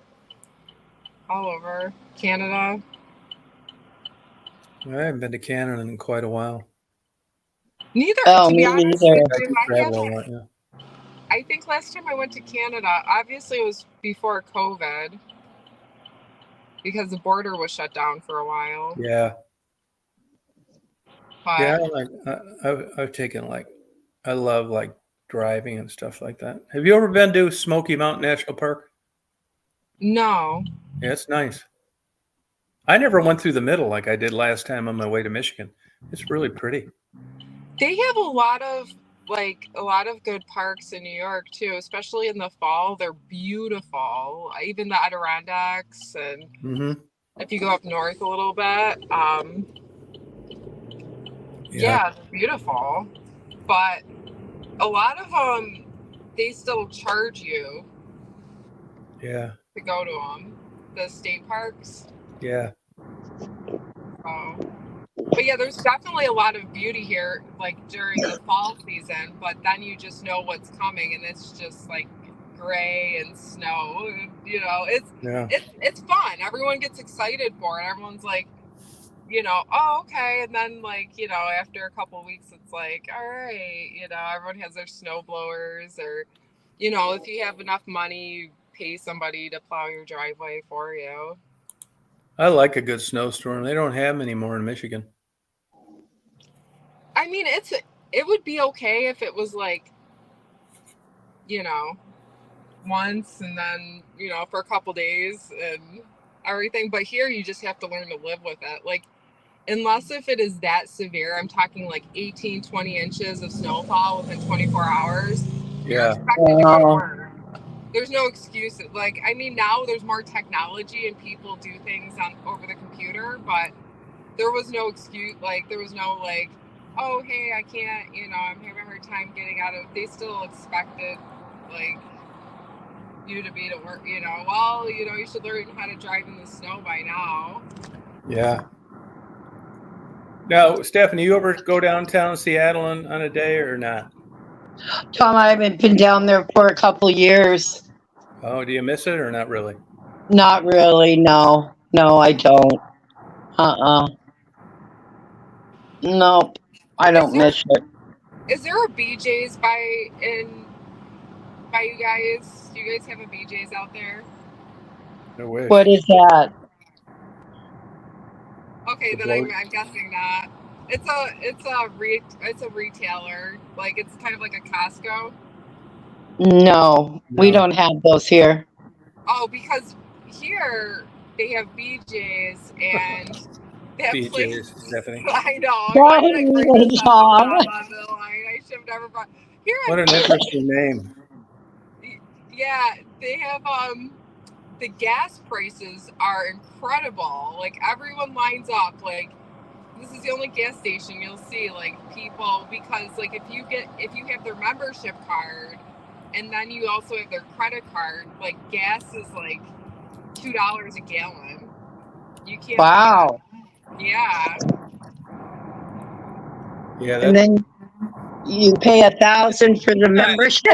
all over Canada. I haven't been to Canada in quite a while. Neither. Oh, to be me honest, neither. I can travel a lot, yeah. I think last time I went to Canada, obviously it was before COVID, because the border was shut down for a while. Yeah. But Yeah, I've taken I love driving and stuff like that. Have you ever been to Smoky Mountain National Park? no, Yeah, it's nice. I never went through the middle like I did last time on my way to Michigan. It's really pretty. they have a lot of good parks in New York too, especially in the fall. They're beautiful. Even the Adirondacks, and Mm-hmm. if you go up north a little bit, yeah, they're beautiful. But a lot of them, they still charge you Yeah. to go to them, the state parks. Yeah. But yeah, there's definitely a lot of beauty here, during the fall season. But then you just know what's coming, and it's just gray and snow. It's fun. Everyone gets excited for it. Everyone's oh, okay. And then after a couple of weeks, it's all right. Everyone has their snow blowers, or if you have enough money, you pay somebody to plow your driveway for you. I like a good snowstorm. They don't have many more in Michigan. I mean, it would be okay if it was once, and then for a couple days and everything. But here you just have to learn to live with it. Unless if it is that severe, I'm talking 18, 20 inches of snowfall within 24 hours. You're Yeah. expected to go to work. There's no excuses. Now there's more technology and people do things over the computer, but there was no excuse. There was no oh, hey, I can't, I'm having a hard time getting out of. They still expected you to be to work. Well, you should learn how to drive in the snow by now. Yeah. Now, Stephanie, you ever go downtown Seattle on a day or not? Tom, I haven't been down there for a couple years. Oh, do you miss it or not really? Not really, no. No, I don't. Nope. I don't miss it. Is there a BJ's by you guys? Do you guys have a BJ's out there? No way. What is that? Okay, then I'm guessing not. It's a retailer. It's kind of like a Costco. No, we don't have those here. Oh, because here they have BJ's and they have BJ's, Stephanie. I know. Why I did you Tom? I should have never brought here. What an interesting name. Yeah, they have the gas prices are incredible. Everyone lines up. This is the only gas station you'll see people, because if you have their membership card and then you also have their credit card, gas is $2 a gallon. You can't. Wow. Yeah. Yeah. And then you pay $1,000 for the membership.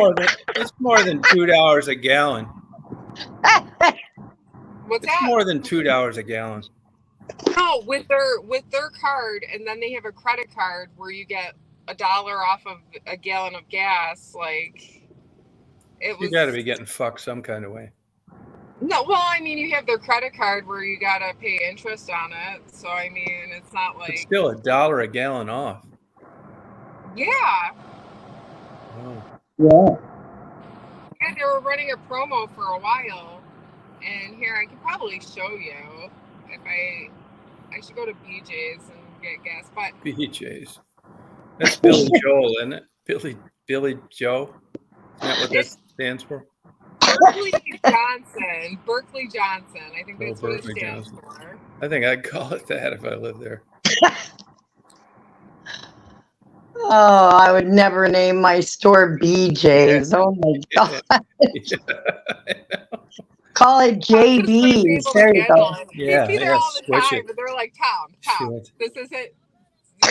It's more than $2 a gallon. What's It's that? more than $2 a gallon. No, with their card, and then they have a credit card where you get $1 off of a gallon of gas. Like, it was. You got to be getting fucked some kind of way. No, well, I mean, you have their credit card where you gotta pay interest on it. So I mean, it's not like. It's still $1 a gallon off. Yeah. Oh. Yeah. Yeah, they were running a promo for a while, and here I could probably show you if I should go to BJ's and get gas, but BJ's. That's Billy Joel, isn't it? Billy Joe. Isn't that what that stands for? Berkeley Johnson. I think that's what it Berkeley stands Johnson. for. I think I'd call it that if I lived there. Oh, I would never name my store BJ's. Oh my God. Call it JB's. There you go. Yeah, They see I there gotta all the switch time, it. but they're like, Tom, Shit. this isn't.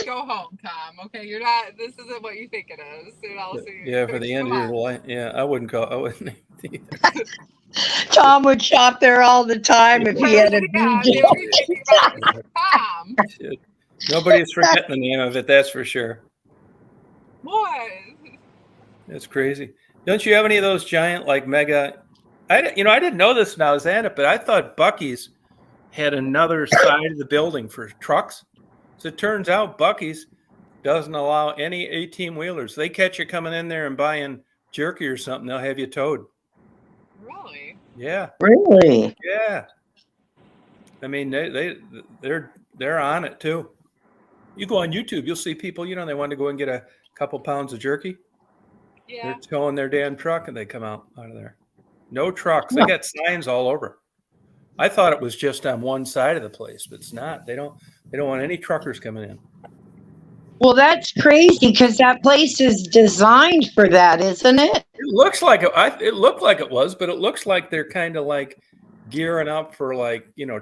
Go home, Tom. Okay, you're not. This isn't what you think it is. You know, so Yeah, for the end of come your on. life. Yeah, I wouldn't name it either. Tom would shop there all the time if he had a Yeah, BJ. they would be thinking about Mr. Tom. Shit. Nobody's forgetting the name of it, that's for sure. What? That's crazy. Don't you have any of those giant, like, mega? I didn't know this when I was at it, but I thought Buc-ee's had another side of the building for trucks. So it turns out Buc-ee's doesn't allow any 18-wheelers. They catch you coming in there and buying jerky or something, they'll have you towed. Really? Yeah, Really? yeah. I mean, they're on it too. You go on YouTube, you'll see people, they want to go and get a couple pounds of jerky. Yeah. They're towing their damn truck and they come out of there. No trucks. They got signs all over. I thought it was just on one side of the place, but it's not. They don't want any truckers coming in. Well, that's crazy because that place is designed for that, isn't it? It looks like it looked like it was, but it looks like they're kind of like gearing up for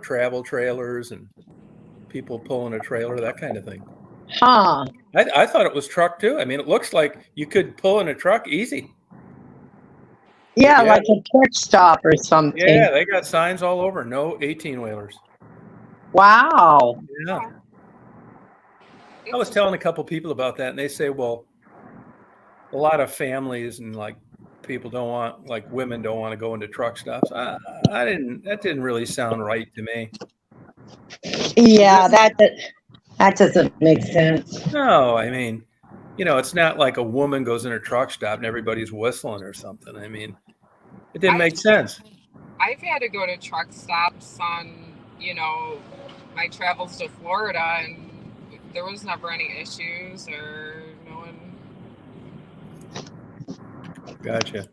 travel trailers and people pulling a trailer, that kind of thing. Huh. I thought it was truck too. I mean, it looks like you could pull in a truck easy. Yeah, Yeah. like a truck stop or something. Yeah, they got signs all over. No 18-wheelers. Wow. Yeah. I was telling a couple people about that, and they say, well, a lot of families and people don't want, women don't want to go into truck stops. That didn't really sound right to me. Yeah, that doesn't make sense. No, I mean, it's not like a woman goes in a truck stop and everybody's whistling or something. I mean, it didn't make sense. I've had to go to truck stops on, my travels to Florida, and there was never any issues or no one. Gotcha.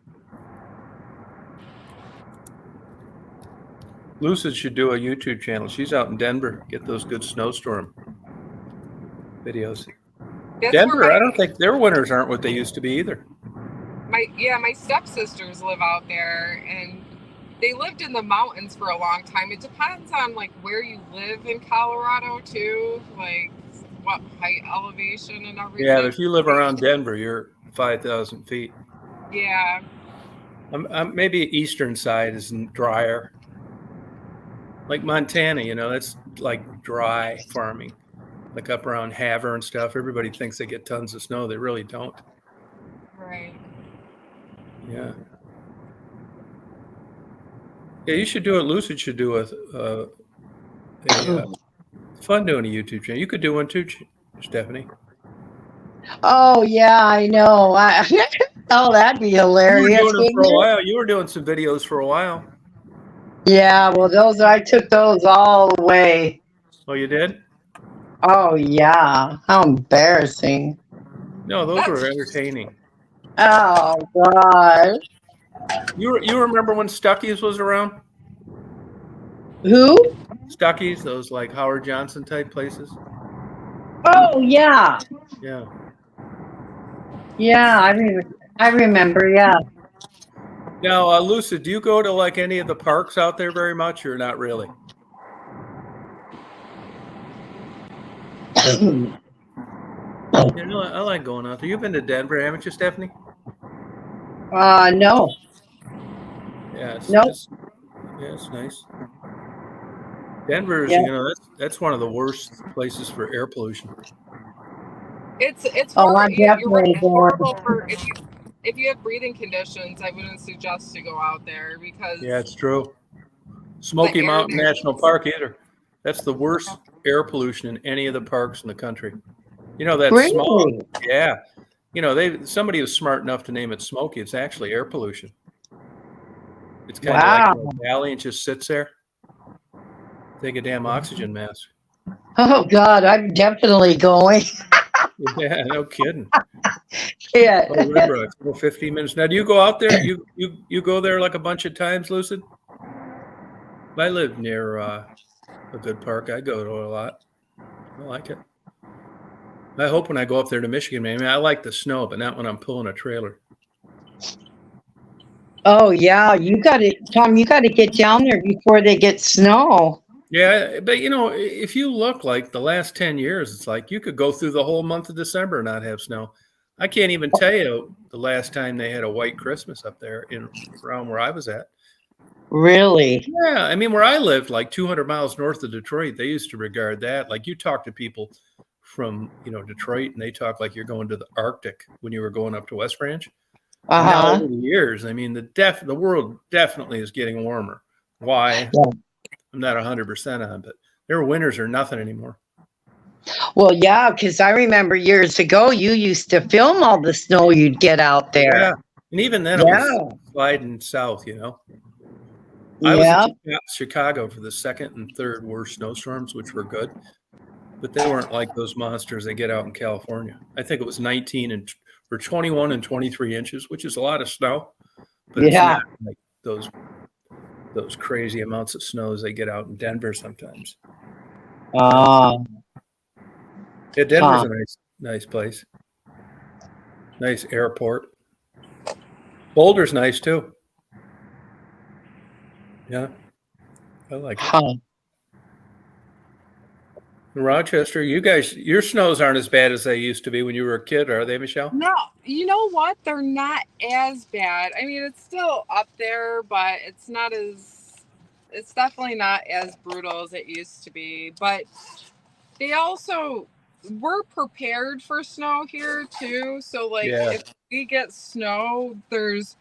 Lucid should do a YouTube channel. She's out in Denver. Get those good snowstorm videos. That's Denver, where I don't think their winters aren't what they used to be either. my stepsisters live out there, and they lived in the mountains for a long time. It depends on where you live in Colorado too, what height elevation and everything. Yeah, but if you live around Denver, you're 5,000 feet. Yeah. Maybe eastern side is drier. Like Montana, that's dry farming. Up around Havre and stuff. Everybody thinks they get tons of snow. They really don't. Right. Yeah. Yeah, you should do it. Lucid should do fun doing a YouTube channel. You could do one too, Stephanie. Oh yeah, I know. Oh, that'd be hilarious. You were doing it for a wouldn't it? while. You were doing some videos for a while. Yeah, well, I took those all away. Oh, you did? Oh yeah, how embarrassing. No, those were entertaining. Oh gosh. You remember when Stuckey's was around? Who? Stuckey's, those Howard Johnson type places. Oh yeah, Yeah. yeah. I remember. Yeah. Now, Lucid, do you go to any of the parks out there very much, or not really? I like going out there. You've been to Denver, haven't you, Stephanie? No. Yeah. Nope. It's nice. Denver is, Yeah. that's one of the worst places for air pollution. It's Oh, I'm you're right. definitely It's going. horrible for if you have breathing conditions. I wouldn't suggest to go out there because Yeah, it's true. the Smoky air Mountain there National is Park either. That's the worst air pollution in any of the parks in the country. You know that smog. Really? Yeah. You know, somebody was smart enough to name it Smoky. It's actually air pollution. It's kind of like Wow. in a valley and just sits there. Take a damn oxygen mask. Oh God, I'm definitely going. Yeah, no kidding. Yeah. Oh, Red Rocks, 15 minutes. Now, do you go out there? You go there like a bunch of times, Lucid? I live near a good park. I go to a lot. I like it. I hope when I go up there to Michigan, maybe I like the snow, but not when I'm pulling a trailer. Oh yeah, you got to, Tom. You got to get down there before they get snow. Yeah, but you know, if you look like the last 10 years, it's like you could go through the whole month of December and not have snow. I can't even tell you the last time they had a white Christmas up there in around where I was at. Really? Yeah, I mean, where I lived, like 200 miles north of Detroit, they used to regard that like you talk to people from Detroit, and they talk like you're going to the Arctic when you were going up to West Branch. And now Uh-huh. over the years, I mean, the world definitely is getting warmer. Why? Yeah. I'm not 100% on, but their winters are nothing anymore. Well, yeah, because I remember years ago you used to film all the snow you'd get out Yeah, there. and even then it Yeah. was sliding south. I was Yeah. in Chicago for the second and third worst snowstorms, which were good, but they weren't like those monsters they get out in California. I think it was 21 and 23 inches, which is a lot of snow, but it's Yeah. not like those crazy amounts of snows they get out in Denver sometimes. Ah. Yeah, Denver's a nice place. Nice airport. Boulder's nice too. Yeah, I like it. Huh. Rochester, you guys, your snows aren't as bad as they used to be when you were a kid, are they, Michelle? No, you know what? They're not as bad. I mean, it's still up there, but it's definitely not as brutal as it used to be. But they also we're prepared for snow here too. So like Yeah. if we get snow, there's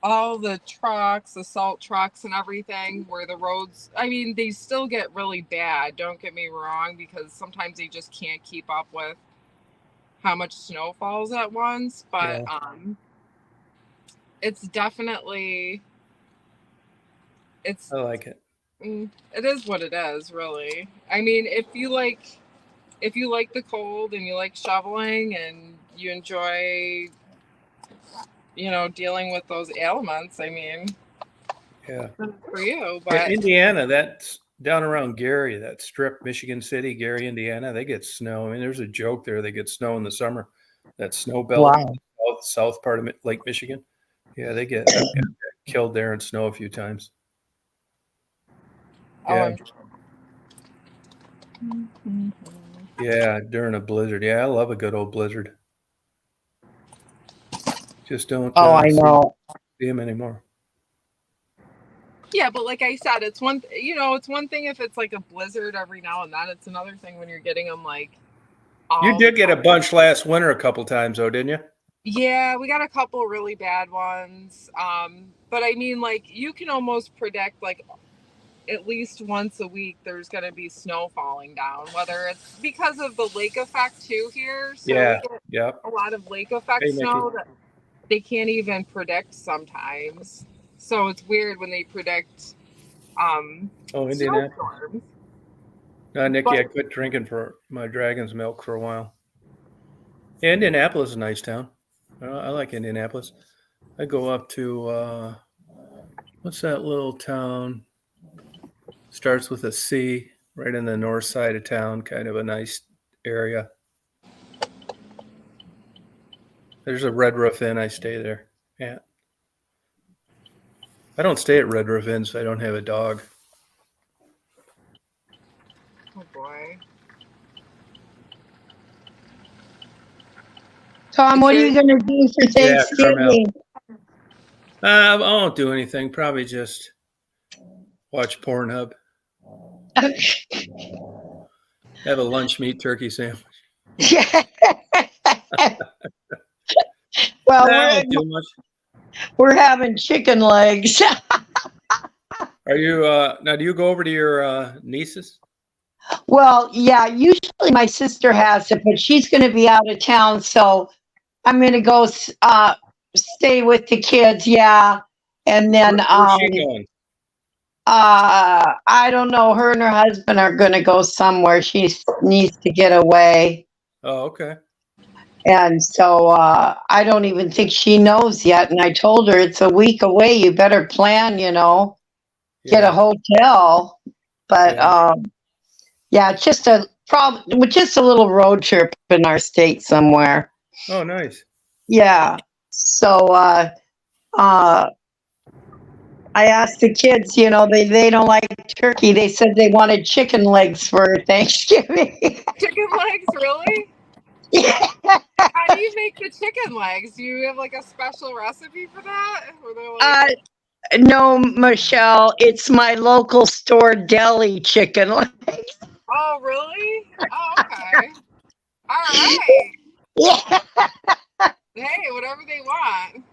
all the trucks, the salt trucks and everything where the roads, I mean, they still get really bad, don't get me wrong, because sometimes they just can't keep up with how much snow falls at once, but it's definitely I like it. it is what it is, really. I mean, if you like the cold and you like shoveling and you enjoy dealing with those ailments, I mean, Yeah. for you. Yeah, But Indiana, that's down around Gary, that strip, Michigan City, Gary, Indiana, they get snow. I mean, there's a joke there. They get snow in the summer. That snow belt, Wow. south part of Lake Michigan. Yeah, they get killed there in snow a few times. Yeah. Yeah, during a blizzard. Yeah, I love a good old blizzard. Just don't I know. see them anymore. yeah, but like I said, it's one thing if it's like a blizzard every now and then. It's another thing when you're getting them like You did get a bunch last winter a couple times though, didn't you? Yeah, we got a couple really bad ones. But I mean, like, you can almost predict like at least once a week there's going to be snow falling down, whether it's because of the lake effect too here. So Yeah. we get Yep. a lot of lake effect Hey, snow that they can't even predict sometimes. So it's weird when they predict Indianapolis. snowstorms. Nikki, I quit drinking for my dragon's milk for a while. Yeah, Indianapolis is a nice town. I like Indianapolis. I go up to what's that little town? Starts with a C, right in the north side of town. Kind of a nice area. There's a Red Roof Inn. I stay there. Yeah. I don't stay at Red Roof Inn, so I don't have a dog. Oh boy. Tom, what are you going to do for Thanksgiving? I won't do anything. Probably just watch Pornhub. Have a lunch meat turkey sandwich. Yeah. Well, Nah, too much. we're having chicken legs. Are you now? Do you go over to your nieces? Well, yeah, usually my sister has it, but she's going to be out of town, so I'm going to go stay with the kids. Yeah, and then Where's she going? I don't know. Her and her husband are going to go somewhere. She needs to get away, Oh, okay. and so I don't even think she knows yet. And I told her it's a week away. You better plan. Get a Yeah. hotel. But Yeah. yeah, it's just just a little road trip in our state somewhere. Oh, nice. Yeah. So I asked the kids, they don't like turkey. They said they wanted chicken legs for Thanksgiving. Chicken legs, really? Yeah. How do you make the chicken legs? Do you have like a special recipe for that? Or they're like, No, Michelle, it's my local store deli chicken legs. oh, really? Oh, okay. All right. Yeah. Hey, whatever they want.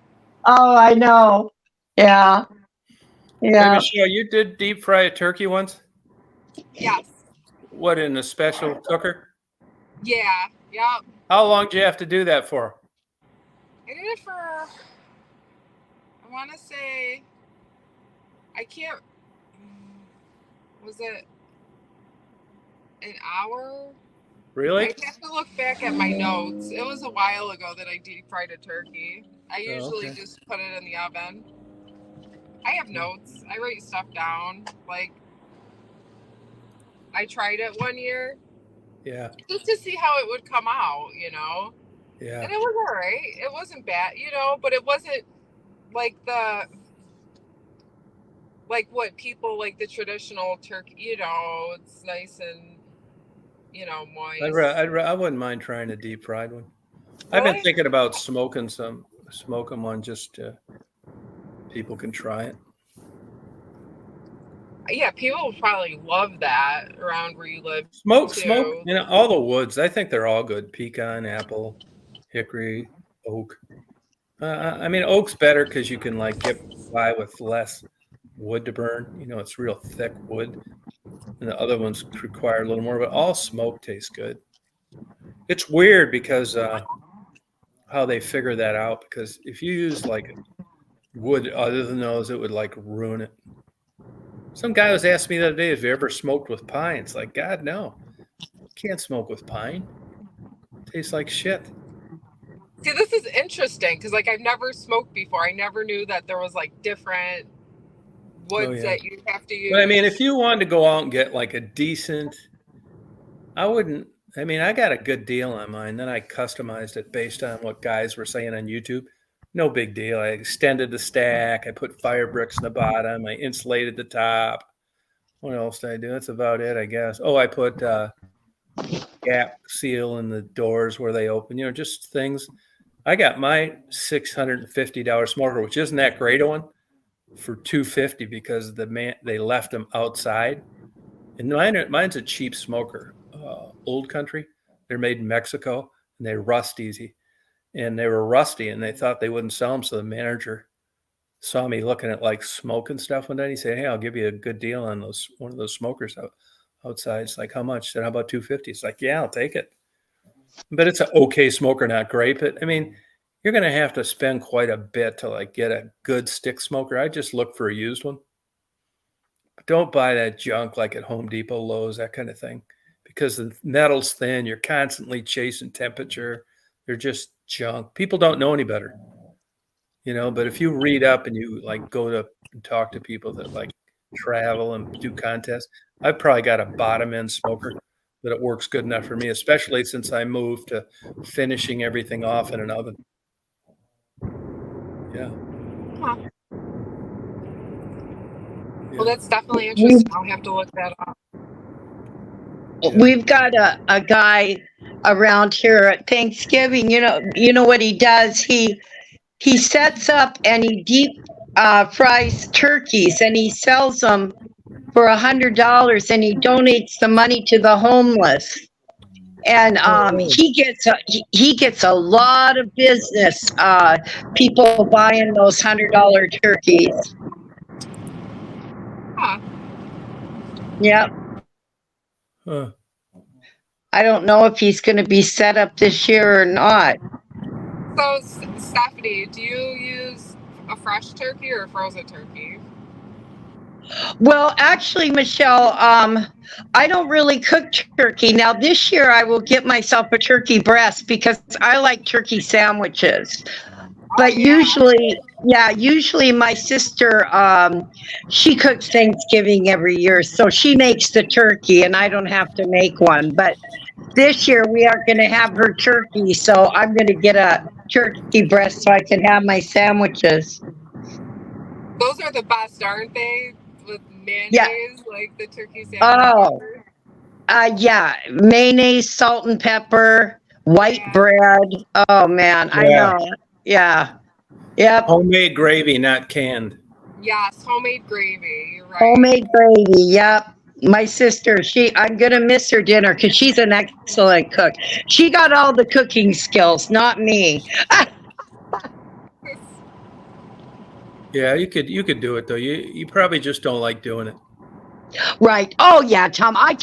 Oh, I know. Yeah. Hey, Yeah. Michelle, you did deep fry a turkey once? Yes. What, in a special cooker? Yeah. Yep. How long do you have to do that for? I did it for, I want to say, I can't, was it an hour? Really? I have to look back at my notes. It was a while ago that I deep fried a turkey. I usually okay. just put it in the oven. I have notes. I write stuff down. Like, I tried it one year Yeah. just to see how it would come out, Yeah. And it was all right. It wasn't bad, but it wasn't like what people like the traditional turkey, it's nice and, moist. I wouldn't mind trying a deep fried one. I've been Really? thinking about smoking one just people can try it. Yeah, people would probably love that around where you live. Smoke, too. all the woods. I think they're all good. Pecan, apple, hickory, oak. I mean, oak's better because you can like get by with less wood to burn. It's real thick wood, and the other ones require a little more. But all smoke tastes good. It's weird because how they figure that out. Because if you use like wood other than those, it would like ruin it. Some guy was asking me the other day, have you ever smoked with pine? It's like, God, no. You can't smoke with pine. It tastes like shit. See, this is interesting because, I've never smoked before. I never knew that there was, different woods that you have to use. But, I mean, if you wanted to go out and get, like, a decent... I got a good deal on mine. Then I customized it based on what guys were saying on YouTube. No big deal. I extended the stack. I put fire bricks in the bottom. I insulated the top. What else did I do? That's about it, I guess. Oh, I put gap seal in the doors where they open. Just things. I got my $650 smoker, which isn't that great a one, for $250 because they left them outside. And mine's a cheap smoker, Old Country. They're made in Mexico and they rust easy. And they were rusty and they thought they wouldn't sell them. So the manager saw me looking at like smoke and stuff one day. He said, hey, I'll give you a good deal on one of those smokers outside. It's like, how much? I said, how about $250? It's like, yeah, I'll take it. But it's an okay smoker, not great. But I mean, you're going to have to spend quite a bit to like get a good stick smoker. I just look for a used one. But don't buy that junk like at Home Depot, Lowe's, that kind of thing, because the metal's thin. You're constantly chasing temperature. They're just junk. People don't know any better, but if you read up and you like go to and talk to people that like travel and do contests, I've probably got a bottom end smoker that it works good enough for me, especially since I moved to finishing everything off in an oven. Yeah. Huh. Well, that's definitely interesting. I'll have to look that up. We've got a guy around here at Thanksgiving. You know what he does? He sets up and he deep fries turkeys and he sells them for $100 and he donates the money to the homeless. And really? he gets a lot of business. People buying those $100 turkeys. Huh. Yep. Huh. I don't know if he's going to be set up this year or not. So, Stephanie, do you use a fresh turkey or a frozen turkey? Well, actually, Michelle, I don't really cook turkey. Now, this year I will get myself a turkey breast because I like turkey sandwiches. But usually my sister, she cooks Thanksgiving every year, so she makes the turkey and I don't have to make one. But this year we are going to have her turkey, so I'm going to get a turkey breast so I can have my sandwiches. Those are the best, aren't they? With mayonnaise, Yeah. like the turkey sandwich. Oh, yeah, mayonnaise, salt and pepper, white Yeah. bread. Oh man, I Yeah. know. Yeah. Yep. Homemade gravy, not canned. Yes, homemade gravy. You're right. Homemade gravy. Yep. My sister, I'm gonna miss her dinner because she's an excellent cook. She got all the cooking skills, not me. Yeah, you could do it though. You probably just don't like doing it. Right. Oh yeah, Tom. I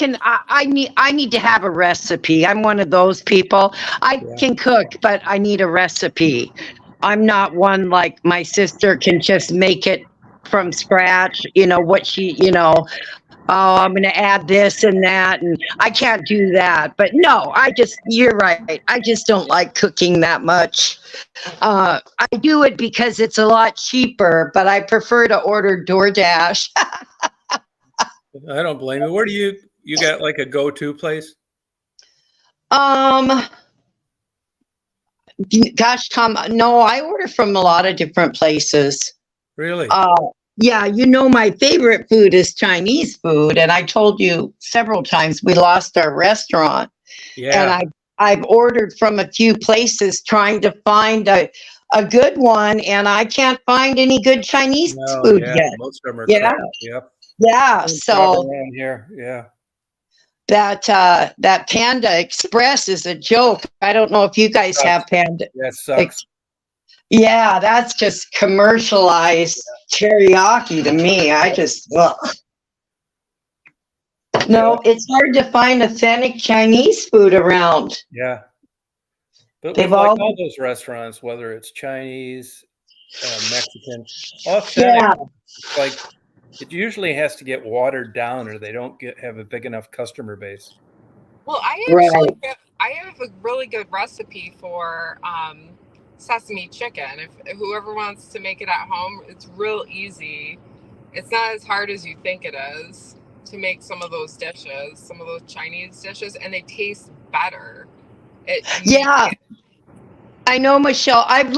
need to have a recipe. I'm one of those people. I Yeah. can cook, but I need a recipe. I'm not one like my sister can just make it from scratch, what oh, I'm going to add this and that, and I can't do that. But no, you're right. I just don't like cooking that much. I do it because it's a lot cheaper, but I prefer to order DoorDash. I don't blame you. Where do you got like a go-to place? Gosh, Tom, no, I order from a lot of different places. Really? Yeah, my favorite food is Chinese food, and I told you several times we lost our restaurant. Yeah. And I've ordered from a few places trying to find a good one, and I can't find any good Chinese food yet. Most of them are Yeah. crap. Yep. Yeah, so Around here. Yeah. that Panda Express is a joke. I don't know if you guys have Panda. That sucks. Yeah, that's just commercialized teriyaki to me. Ugh. No, it's hard to find authentic Chinese food around. Yeah. But They've like all- all those restaurants, whether it's Chinese, Mexican, authentic, Yeah. like it usually has to get watered down or they don't have a big enough customer base. Well, I have a really good recipe for sesame chicken. If whoever wants to make it at home, it's real easy. It's not as hard as you think it is to make some of those dishes, some of those Chinese dishes, and they taste better. Yeah. I know, Michelle. I've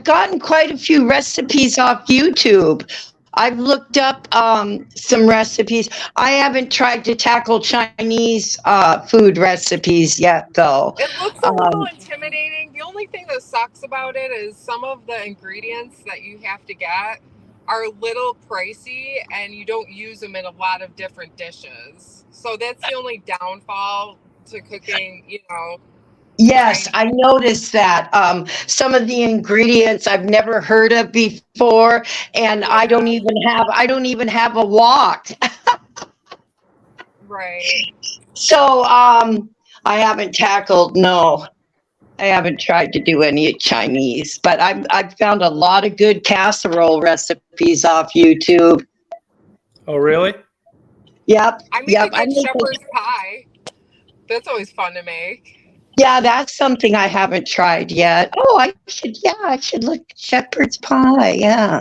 gotten quite a few recipes off YouTube. I've looked up some recipes. I haven't tried to tackle Chinese food recipes yet, though. It looks a little intimidating. The only thing that sucks about it is some of the ingredients that you have to get are a little pricey, and you don't use them in a lot of different dishes. So that's the only downfall to cooking, Yes, I noticed that. Some of the ingredients I've never heard of before, and I don't even have a wok. Right. So I haven't tried to do any Chinese, but I've found a lot of good casserole recipes off YouTube. Oh, really? I Yep. make a good shepherd's pie. That's always fun to make. Yeah, that's something I haven't tried yet. Oh, I should look at shepherd's pie. Yeah.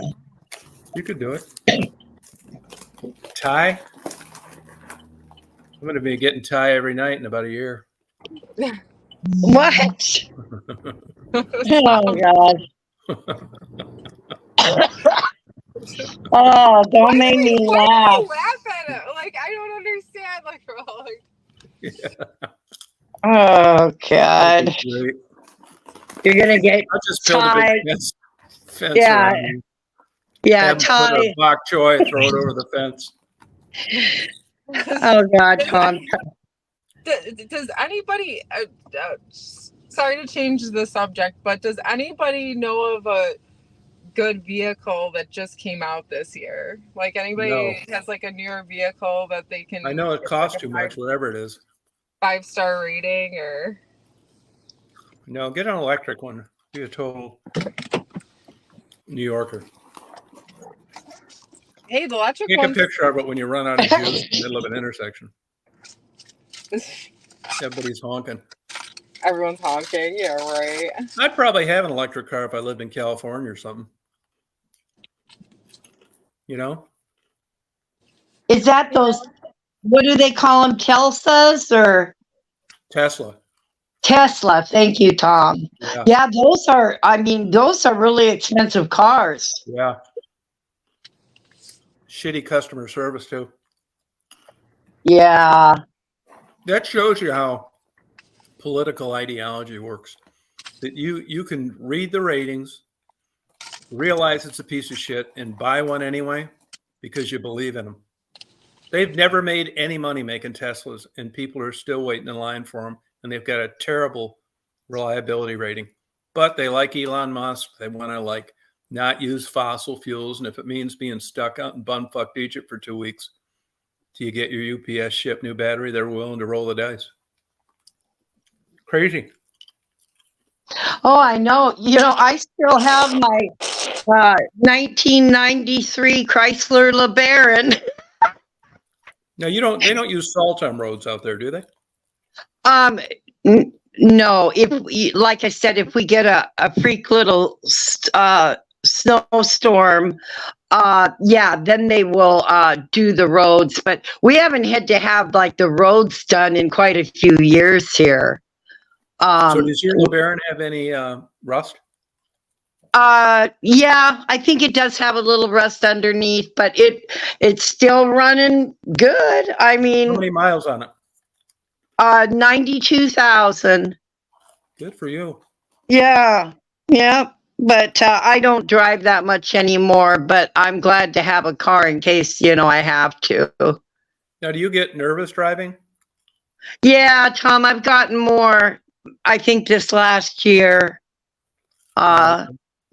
You could do it. Thai? I'm going to be getting Thai every night in about a year. What? Oh, God. Oh, don't make me laugh. Why do you laugh at it? Like, I don't understand. Oh, God. You're going to get I'll just build a big fence Yeah. around me. Yeah, Put Thai. a bok choy, throw it over the fence. Oh, God, Tom. Does anybody? Sorry to change the subject, but does anybody know of a good vehicle that just came out this year? Like anybody has like a newer vehicle that they can? I know it get, costs like, a too much, whatever it is. 5-star rating or? No, get an electric one. Be a total New Yorker. Hey, the electric Take a ones. picture of it when you run out of juice in the middle of an intersection. Everybody's honking. Everyone's honking. Yeah, right. I'd probably have an electric car if I lived in California or something. You know? Is that those, what do they call them, Telsas or Tesla. Tesla? Thank you, Tom. Yeah. Yeah, those are, I mean, those are really expensive cars. Yeah. Shitty customer service too. Yeah. That shows you how political ideology works. That you can read the ratings, realize it's a piece of shit, and buy one anyway because you believe in them. They've never made any money making Teslas, and people are still waiting in line for them, and they've got a terrible reliability rating. But they like Elon Musk. They want to not use fossil fuels, and if it means being stuck out in bumfuck Egypt for 2 weeks till you get your UPS ship new battery, they're willing to roll the dice. Crazy. Oh, I know. You know, I still have my 1993 Chrysler LeBaron. Now they don't use salt on roads out there, do they? No. Like I said, if we get a freak little snowstorm, then they will do the roads. But we haven't had to have like the roads done in quite a few years here. So does your LeBaron have any rust? Yeah, I think it does have a little rust underneath, but it's still running good. I mean, How many miles on it? 92,000. Good for you. Yeah. But I don't drive that much anymore, but I'm glad to have a car in case, I have to. Now, do you get nervous driving? Yeah, Tom, I've gotten more, I think this last year.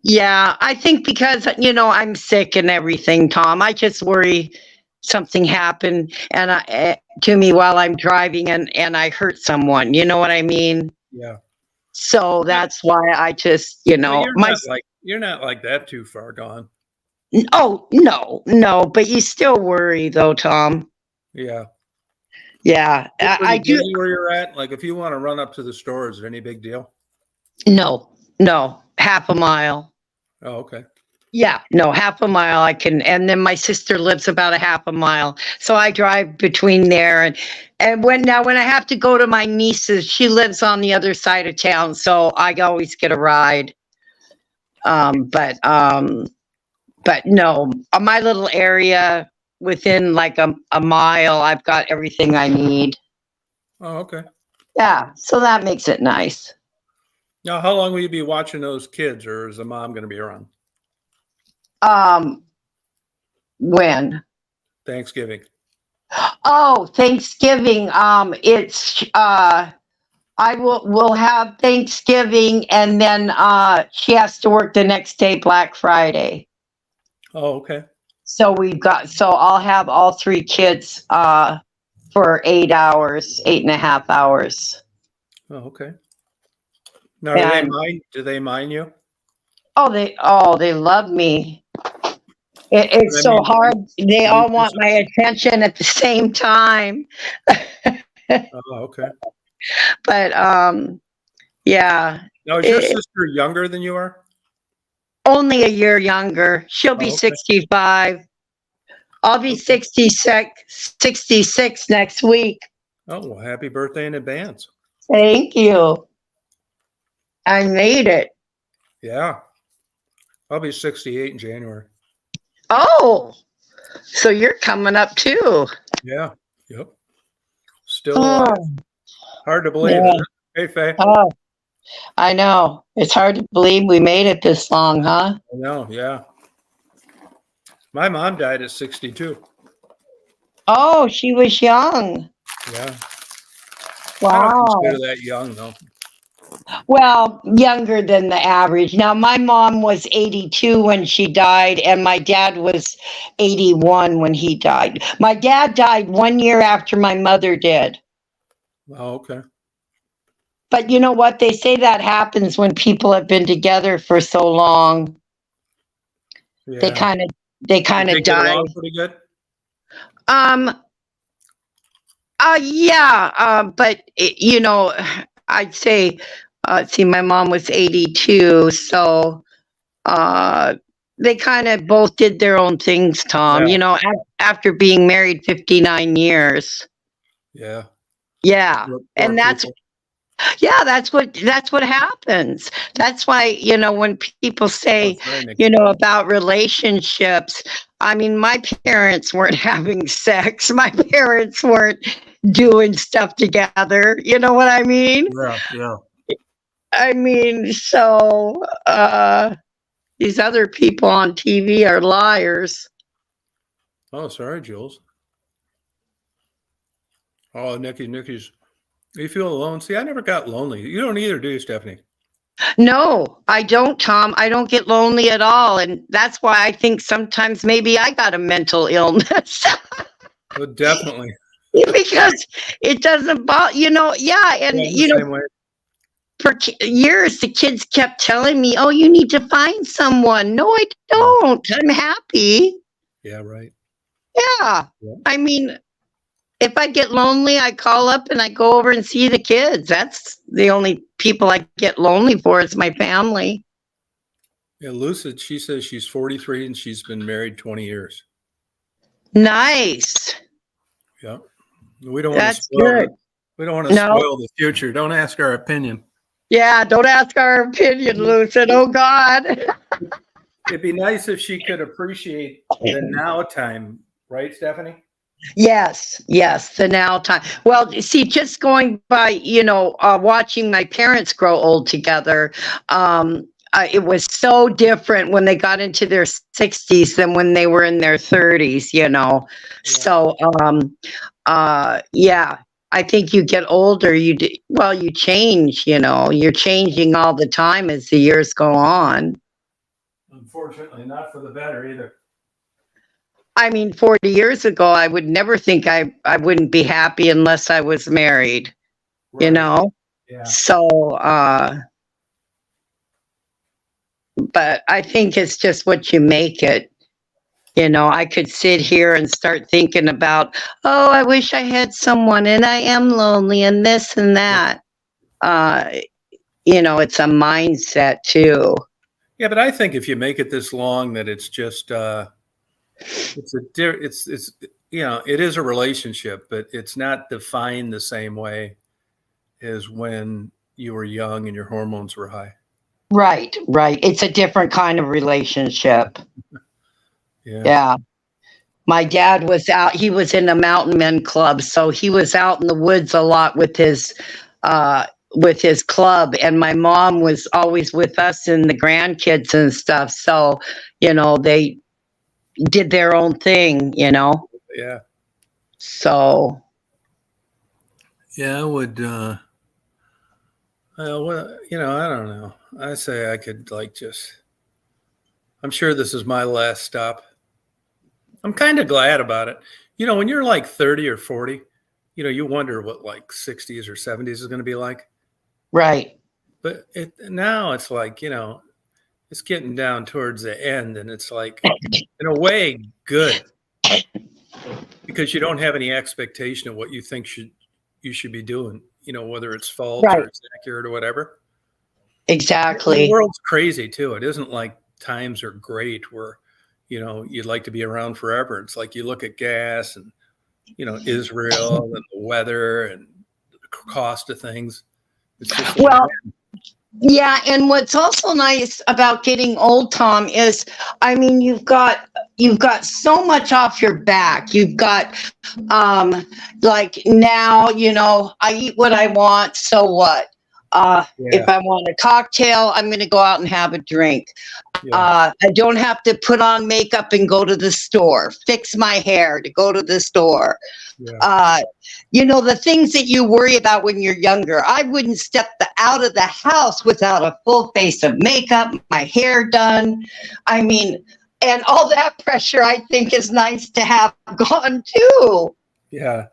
Yeah, I think because, I'm sick and everything, Tom. I just worry something happened to me while I'm driving and I hurt someone. You know what I mean? Yeah. So that's why I just, You're not like that too far gone. Oh, no, but you still worry though, Tom. Yeah. Yeah, I do. Where you're at, like if you want to run up to the store, is it any big deal? No, half a mile. Oh, okay. Yeah, no, half a mile I can, and then my sister lives about a half a mile, so I drive between there. And when I have to go to my niece's, she lives on the other side of town, so I always get a ride. But no, my little area within like a mile, I've got everything I need. Oh, okay. Yeah, so that makes it nice. Now, how long will you be watching those kids, or is the mom going to be around? When? Thanksgiving. Oh, Thanksgiving. We'll have Thanksgiving and then she has to work the next day, Black Friday. Oh, okay. So I'll have all 3 kids for 8.5 hours. Oh, okay. Now, do they mind you? Oh, they love me. It's so hard. They all want my attention at the same time. Oh, okay. But yeah. Now, is your sister younger than you are? Only a year younger. She'll be 65. I'll be 66 next week. Oh, well, happy birthday in advance. Thank you. I made it. Yeah. I'll be 68 in January. Oh, so you're coming up too. Yeah. Yep. Still alive. Hard to believe. Yeah. Isn't it? Hey, Faye. Oh, I know. It's hard to believe we made it this long, huh? I know. Yeah. My mom died at 62. Oh, she was young. Yeah. I don't Wow. consider that young though. Well, younger than the average. Now, my mom was 82 when she died, and my dad was 81 when he died. My dad died 1 year after my mother did. Oh, okay. But you know what? They say that happens when people have been together for so long. They Yeah. kind of Did they get die. along pretty good? Um, yeah, but you know, I'd say, see, my mom was 82, so they kind of both did their own things, Tom. Yeah. You know, after being married 59 years. Yeah. Yeah, Poor and that's people. yeah, that's what happens. That's why, you know, when people Oh, say, sorry, Nikki. you know, about relationships, I mean, my parents weren't having sex. My parents weren't doing stuff together. You know what I mean? Yeah, yeah. I mean, so these other people on TV are liars. Oh, sorry, Jules. Oh, Nikki's. You feel alone? See, I never got lonely. You don't either, do you, Stephanie? No, I don't, Tom. I don't get lonely at all. And that's why I think sometimes maybe I got a mental illness. Oh, definitely. Because it doesn't bother, you know, yeah. Yeah, And, I'm the you know, same way. for years, the kids kept telling me, oh, you need to find someone. No, I don't. I'm happy. Yeah, right. Yeah. Yeah. I mean, if I get lonely, I call up and I go over and see the kids. That's the only people I get lonely for is my family. Yeah, Lucid, she says she's 43 and she's been married 20 years. Nice. Yeah. We don't want to That's spoil good. we don't want to No. spoil the future. Don't ask our opinion. Yeah, don't ask our opinion, Lucid. Oh, God. It'd be nice if she could appreciate the now time, right, Stephanie? Yes, the now time. Well, see, just going by, you know, watching my parents grow old together, it was so different when they got into their 60s than when they were in their 30s, you know. Yeah. So, yeah, I think you get older, you change, you know, you're changing all the time as the years go on. Unfortunately, not for the better either. I mean, 40 years ago, I would never think I wouldn't be happy unless I was married, you Right. know? Yeah. So, but I think it's just what you make it. You know, I could sit here and start thinking about, oh, I wish I had someone and I am lonely and this and that. You know, it's a mindset too. Yeah, but I think if you make it this long, that it's just it's you know, it is a relationship, but it's not defined the same way as when you were young and your hormones were high. Right. It's a different kind of relationship. Yeah. Yeah. My dad was out, he was in a mountain men club, so he was out in the woods a lot with his club, and my mom was always with us and the grandkids and stuff. So, you know, they did their own thing, you know. Yeah. So Yeah, I would well, you know, I don't know. I say I could I'm sure this is my last stop. I'm kind of glad about it. You know, when you're like 30 or 40, you know, you wonder what like 60s or 70s is going to be like. right. But now it's like, you know, it's getting down towards the end and it's like, in a way, good. Because you don't have any expectation of what you think you should be doing, you know, whether it's false Right. or it's accurate or whatever. Exactly. The world's crazy too. It isn't like times are great where, you know, you'd like to be around forever. It's like you look at gas and, you know, Israel and the weather and the cost of things. It's just like, Well, yeah, and what's also nice about getting old, Tom, is I mean, you've got so much off your back. You've got like now, you know, I eat what I want, so what? If I want a cocktail, I'm going to go out and have a drink. yeah. I don't have to put on makeup and go to the store, fix my hair to go to the store. Yeah. The things that you worry about when you're younger. I wouldn't step out of the house without a full face of makeup, my hair done. I mean, and all that pressure I think is nice to have gone too. Yeah.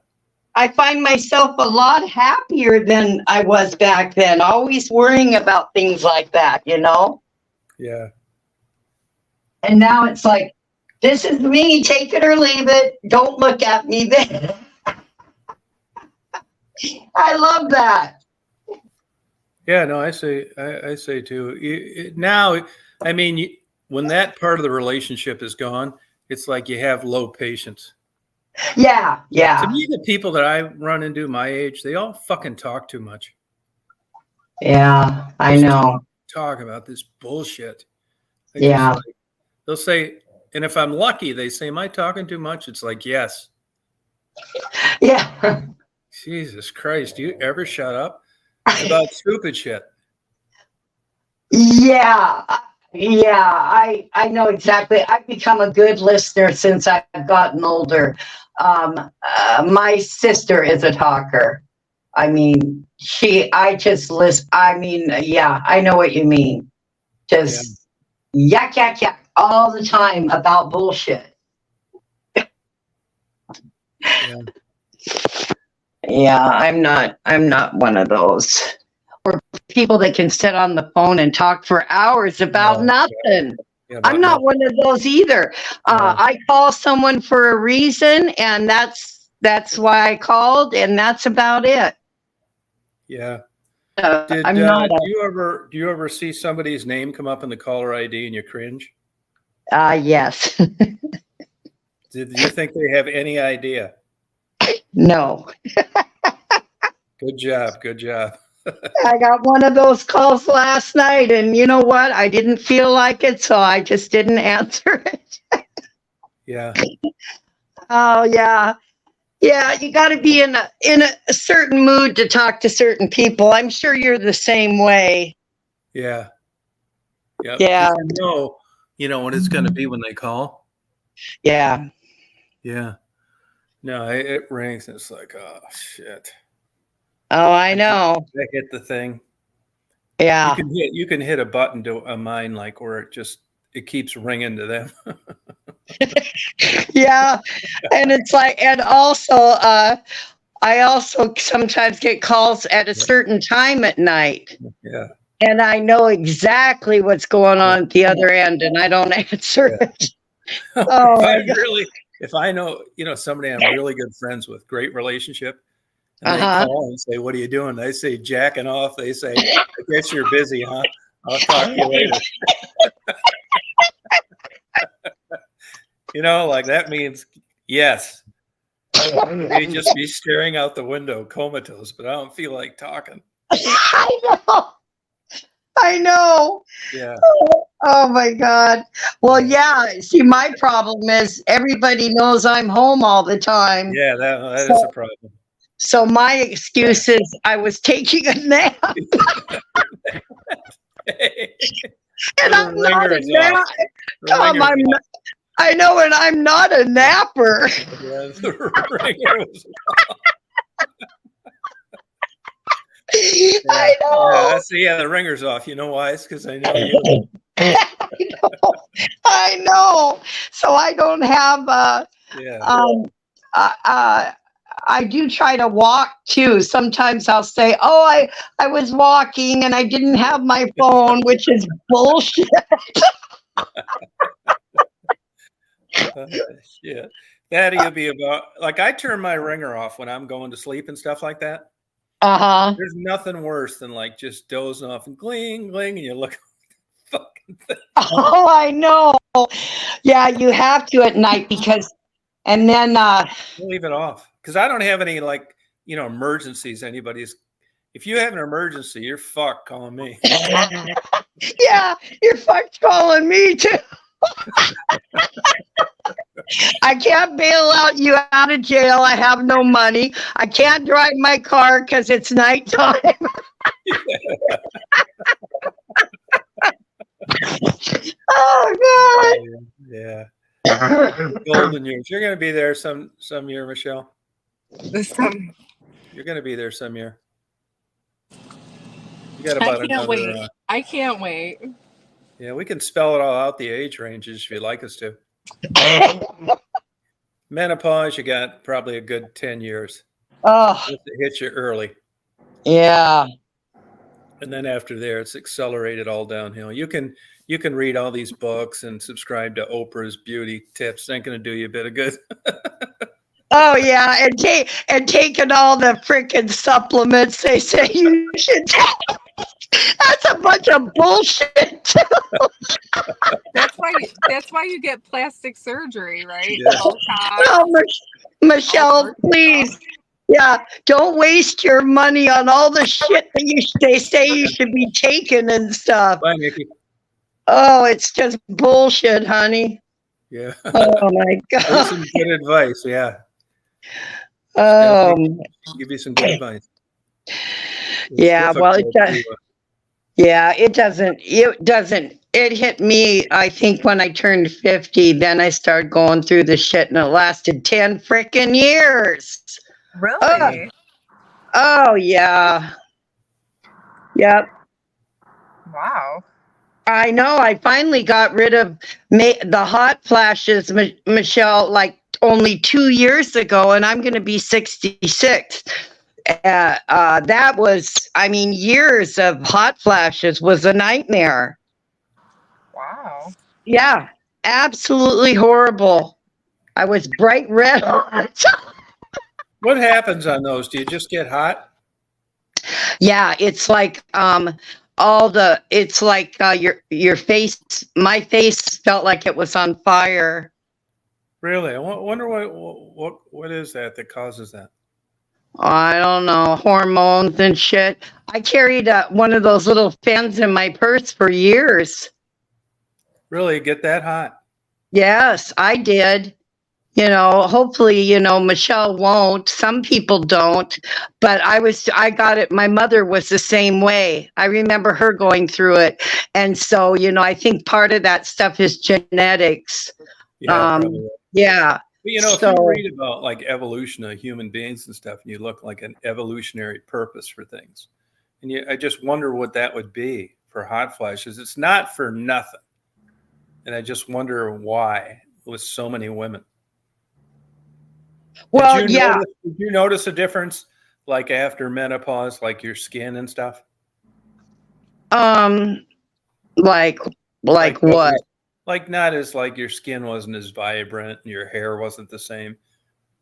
I find myself a lot happier than I was back then, always worrying about things like that, Yeah. And now it's like, this is me, take it or leave it. Don't look at me then. I love that. Yeah, no, I say too. Now, I mean, when that part of the relationship is gone, it's like you have low patience. Yeah. To me, the people that I run into my age, they all fucking talk too much. Yeah, I know. Talk about this bullshit. They'll say, and if I'm lucky, they say, "Am I talking too much?" It's like, yes. Yeah. Jesus Christ, do you ever shut up? It's about stupid shit. Yeah. I know exactly. I've become a good listener since I've gotten older. My sister is a talker. I mean, I just listen. I mean, yeah, I know what you mean. Just yak all the time about bullshit. Yeah, I'm not one of those. Or people that can sit on the phone and talk for hours about nothing. Yeah, I'm not one of those either. I call someone for a reason, and that's why I called, and that's about it. Yeah. I'm not. Do you ever see somebody's name come up in the caller ID and you cringe? Yes. Do you think they have any idea? No. Good job. I got one of those calls last night, and you know what? I didn't feel like it, so I just didn't answer it. Yeah. Oh yeah. Yeah, you got to be in a certain mood to talk to certain people. I'm sure you're the same way. Yeah. Yeah. You know what it's going to be when they call. Yeah. Yeah. No, it rings and it's like, oh shit. Oh, I know. I hit the thing. Yeah. You can hit a button to a mine like where it keeps ringing to them. Yeah. And it's like, and also, I also sometimes get calls at a certain time at night. Yeah. And I know exactly what's going on at the other end, and I don't answer it. Oh, if I know, somebody I'm really good friends with, great relationship, and they call and say, "What are you doing?" I say, "Jacking off." They say, "I guess you're busy, huh? I'll talk to you later." Like that means yes. They just be staring out the window, comatose, but I don't feel like talking. I know. Yeah. Oh my God. Well, yeah. See, my problem is everybody knows I'm home all the time. Yeah, that is a problem. So my excuse is I was taking a nap. And I'm not a nap. Tom, I know, and I'm not a napper. Yeah, the ringer was I know. Yeah, the ringer's off. You know why? It's because I know you. I know. So I don't have. I do try to walk too. Sometimes I'll say, "Oh, I was walking and I didn't have my phone," which is bullshit. Shit. That'll be about like I turn my ringer off when I'm going to sleep and stuff like that. There's nothing worse than like just dozing off and gling, and you look at the fucking thing. Oh, I know. Yeah, you have to at night and then leave it off because I don't have any emergencies. If you have an emergency, you're fucked calling me. Yeah, you're fucked calling me too. I can't bail you out of jail. I have no money. I can't drive my car because it's nighttime. Oh God. Yeah. Golden years. You're going to be there some year, Michelle. This time. You're going to be there some year. You got I about can't another. wait. I can't wait. Yeah, we can spell it all out, the age ranges, if you'd like us to. Menopause, you got probably a good 10 years. Oh, It hits you early. yeah. And then after there, it's accelerated all downhill. You can read all these books and subscribe to Oprah's beauty tips. Ain't going to do you a bit of good. Oh yeah, and taking all the freaking supplements they say you should take. That's a bunch of bullshit. That's why you get plastic surgery, right? Yeah. Botox. Oh, Michelle, sorts of please. stuff. Yeah, don't waste your money on all the shit that they say you should be taking and stuff. Bye, Nikki. Oh, it's just bullshit, honey. Yeah. Oh my There's god. some good advice. Yeah. Give you some good advice. It's Yeah, well, it difficult does. to, Yeah, it doesn't. It hit me, I think, when I turned 50. Then I started going through the shit, and it lasted 10 freaking years. Really? Oh, yeah. Yep. Wow. I know. I finally got rid of the hot flashes, Michelle, like only 2 years ago, and I'm going to be 66. That was, I mean, years of hot flashes was a nightmare. Wow. Yeah, absolutely horrible. I was bright red. what happens on those? Do you just get hot? Yeah, it's like it's like your face. My face felt like it was on fire. Really? I wonder what is that causes that? I don't know, hormones and shit. I carried one of those little fans in my purse for years. Really get that hot? Yes, I did. Hopefully, Michelle won't. Some people don't, but I got it. My mother was the same way. I remember her going through it. And so, I think part of that stuff is genetics. Yeah, probably. Yeah. But, if you read about like evolution of human beings and stuff, and you look like an evolutionary purpose for things, and I just wonder what that would be for hot flashes. It's not for nothing. And I just wonder why with so many women. Well, did you notice a difference like after menopause, like your skin and stuff? Like what? Like not as like your skin wasn't as vibrant and your hair wasn't the same.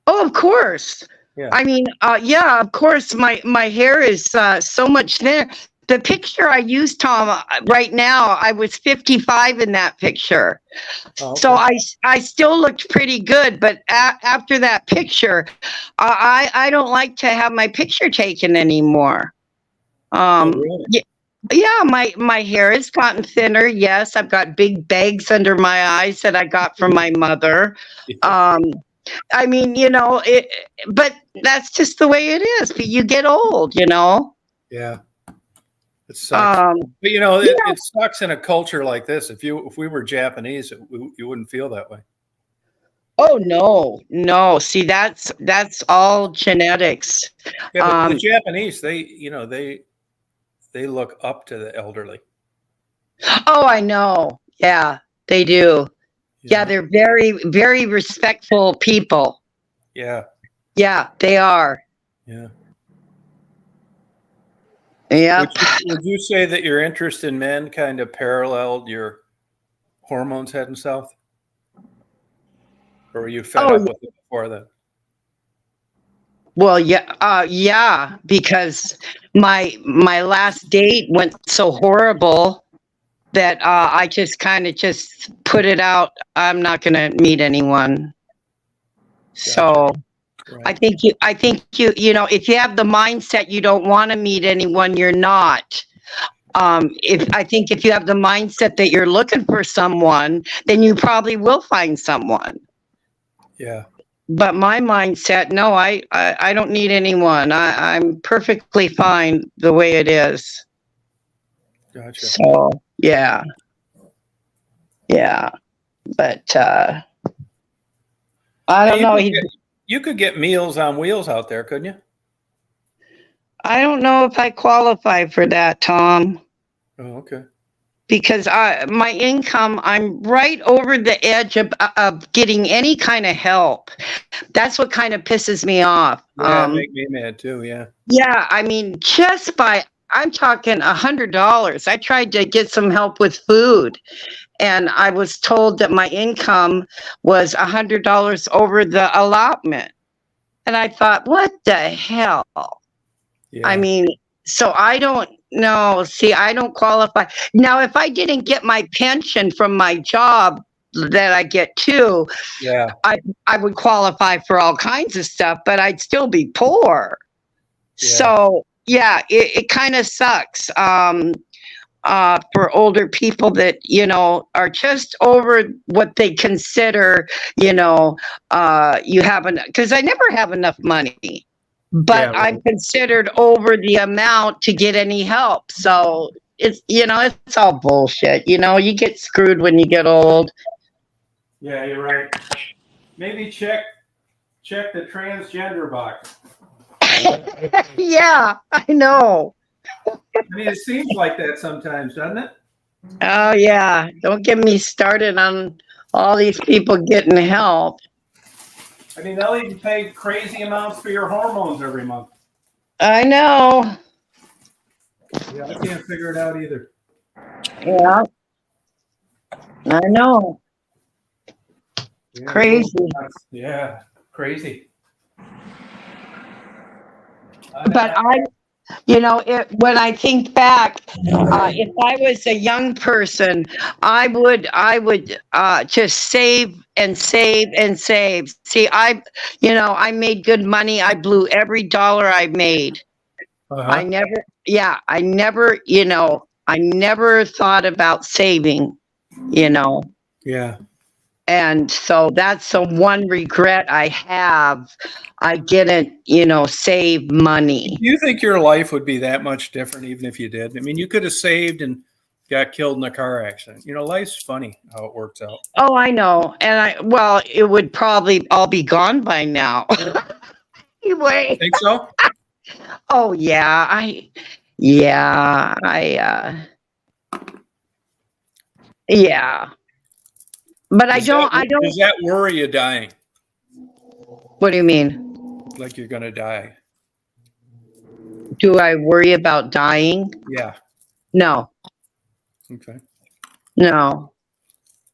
Oh, of course. Yeah. I mean, yeah, of course. My hair is so much thinner. The picture I used, Tom, right now, I was 55 in that picture. Oh, okay. So I still looked pretty good. But after that picture, I don't like to have my picture taken anymore. Really? Yeah, my hair has gotten thinner. Yes, I've got big bags under my eyes that I got from my mother. Yeah. I mean, but that's just the way it is. You get old, Yeah. It sucks. But it sucks in a culture like this. If we were Japanese, you wouldn't feel that way. Oh no. See, that's all genetics. Yeah, but the Japanese, they look up to the elderly. Oh, I know. Yeah, they do. Yeah, they're very, very respectful people. Yeah. Yeah, they are. Yeah. Yeah. Would you say that your interest in men kind of paralleled your hormones heading south? Or were you fed up with it before that? Well, yeah, because my last date went so horrible that I just kind of just put it out. I'm not going to meet anyone. Gotcha. So Right. I think if you have the mindset you don't want to meet anyone, you're not. If you have the mindset that you're looking for someone, then you probably will find someone. Yeah. But my mindset, no, I don't need anyone. I'm perfectly fine the way it is. Gotcha. So yeah. But I don't know. You could get Meals on Wheels out there, couldn't you? I don't know if I qualify for that, Tom, Oh, okay. because my income, I'm right over the edge of getting any kind of help. That's what kind of pisses me off. Yeah, it'd make me mad too. Yeah. Yeah, I mean, I'm talking $100. I tried to get some help with food, and I was told that my income was $100 over the allotment. And I thought, what the hell? Yeah. I mean, so I don't know. See, I don't qualify. Now, if I didn't get my pension from my job that I get too, yeah. I would qualify for all kinds of stuff, but I'd still be poor. Yeah. So, yeah, it kind of sucks for older people that, are just over what they consider, you haven't, because I never have enough money. But Yeah, I'm considered over the amount to get any help. So it's all bullshit. You get screwed when you get old. Yeah, you're right. Maybe check the transgender box. Yeah, I know. I mean, it seems like that sometimes, doesn't it? Oh yeah. Don't get me started on all these people getting help. I mean, they'll even pay crazy amounts for your hormones every month. I know. Yeah, I can't figure it out either. Yeah. I know. Yeah, Crazy. Yeah, crazy. But when I think back, if I was a young person, I would just save and save and save. See, I made good money. I blew every dollar I made. I never thought about saving, Yeah. And so that's the one regret I have. I didn't, save money. Do you think your life would be that much different even if you did? I mean, you could have saved and got killed in a car accident. Life's funny how it works out. Oh, I know. And it would probably all be gone by now. Anyway. Think so? Oh, yeah. Yeah. But I don't. Does that worry you dying? What do you mean? Like you're going to die? Do I worry about dying? Yeah. No. Okay. No.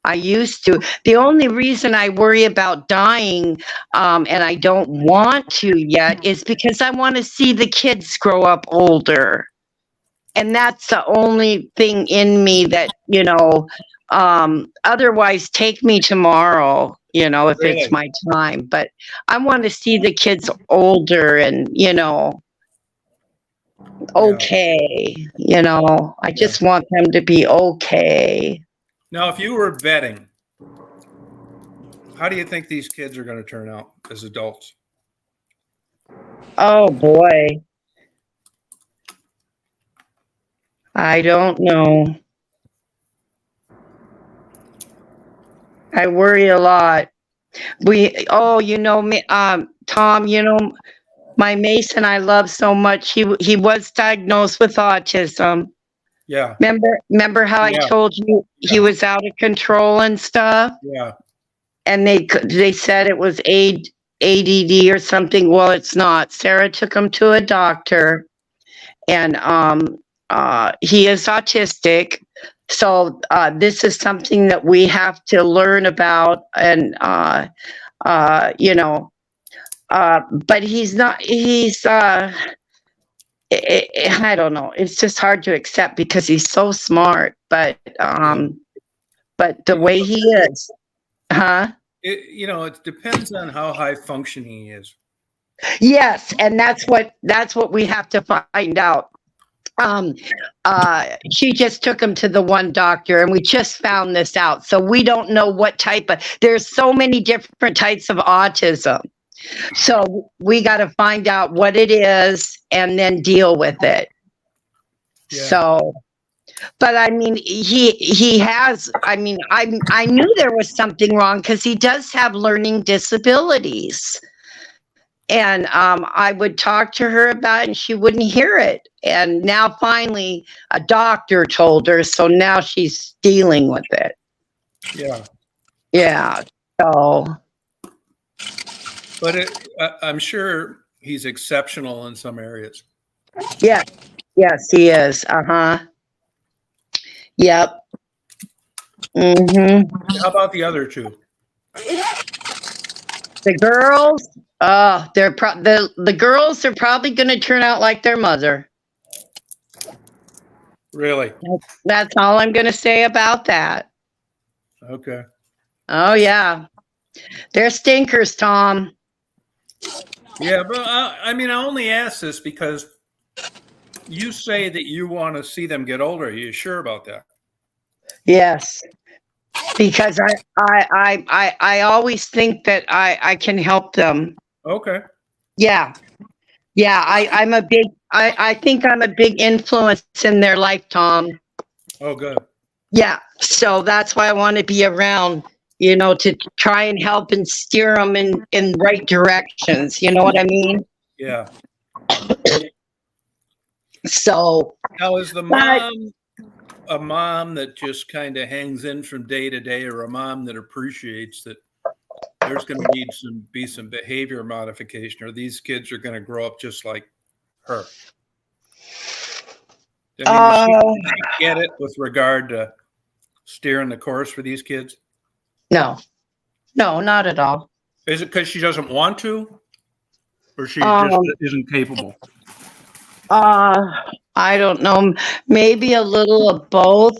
I used to. The only reason I worry about dying, and I don't want to yet, is because I want to see the kids grow up older. And that's the only thing in me that, otherwise take me tomorrow, if Really? it's my time. But I want to see the kids older and, okay. I just want them to be okay. Now, if you were betting, how do you think these kids are going to turn out as adults? Oh, boy. I don't know. I worry a lot. Me, Tom, my Mason I love so much. He was diagnosed with autism. Yeah. Remember how I told you he was out of control and stuff? Yeah. And they said it was ADD or something. Well, it's not. Sarah took him to a doctor, and he is autistic. So this is something that we have to learn about, and but he's not. I don't know. It's just hard to accept because he's so smart, but the way he is, huh? It depends on how high functioning he is. Yes, and that's what we have to find out. She just took him to the one doctor, and we just found this out. So we don't know what type of. There's so many different types of autism. So we got to find out what it is and then deal with it. Yeah. So, but I mean, he has, I mean, I knew there was something wrong because he does have learning disabilities. And I would talk to her about it and she wouldn't hear it. And now finally a doctor told her, so now she's dealing with it. Yeah. Yeah. So But I'm sure he's exceptional in some areas. yeah, yes, he is. Uh-huh. Yep. Mm-hmm. How about the other two? The girls, the girls are probably gonna turn out like their mother. Really? That's all I'm gonna say about that. Okay. Oh yeah. They're stinkers, Tom. Yeah, but I mean, I only ask this because you say that you want to see them get older. Are you sure about that? Yes. Because I always think that I can help them. Okay. Yeah. Yeah. I think I'm a big influence in their life, Tom. Oh, good. Yeah. So that's why I want to be around, to try and help and steer them in right directions. You know what I mean? Yeah. So Now, is the mom a mom that just kind of hangs in from day to day, or a mom that appreciates that there's going to need be some behavior modification, or these kids are going to grow up just like her? I mean, does she get it with regard to steering the course for these kids? no, not at all. Is it because she doesn't want to, or she just isn't capable? I don't know. Maybe a little of both.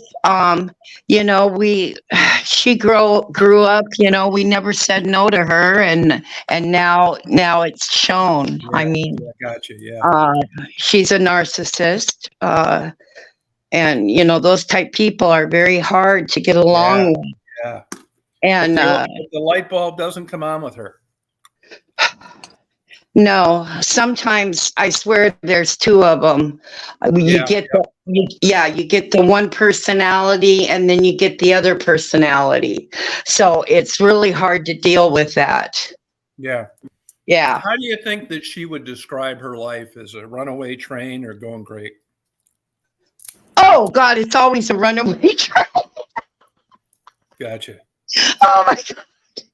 She grew up. We never said no to her, and now it's shown. Yeah, I mean, gotcha. Yeah. She's a narcissist, and those type people are very hard to get along with. Yeah. And the light bulb doesn't come on with her. no, sometimes I swear there's two of them. You get the one personality and then you get the other personality. So it's really hard to deal with that. Yeah. Yeah. How do you think that she would describe her life? As a runaway train or going great? Oh God, it's always a runaway train. Gotcha. Oh my God.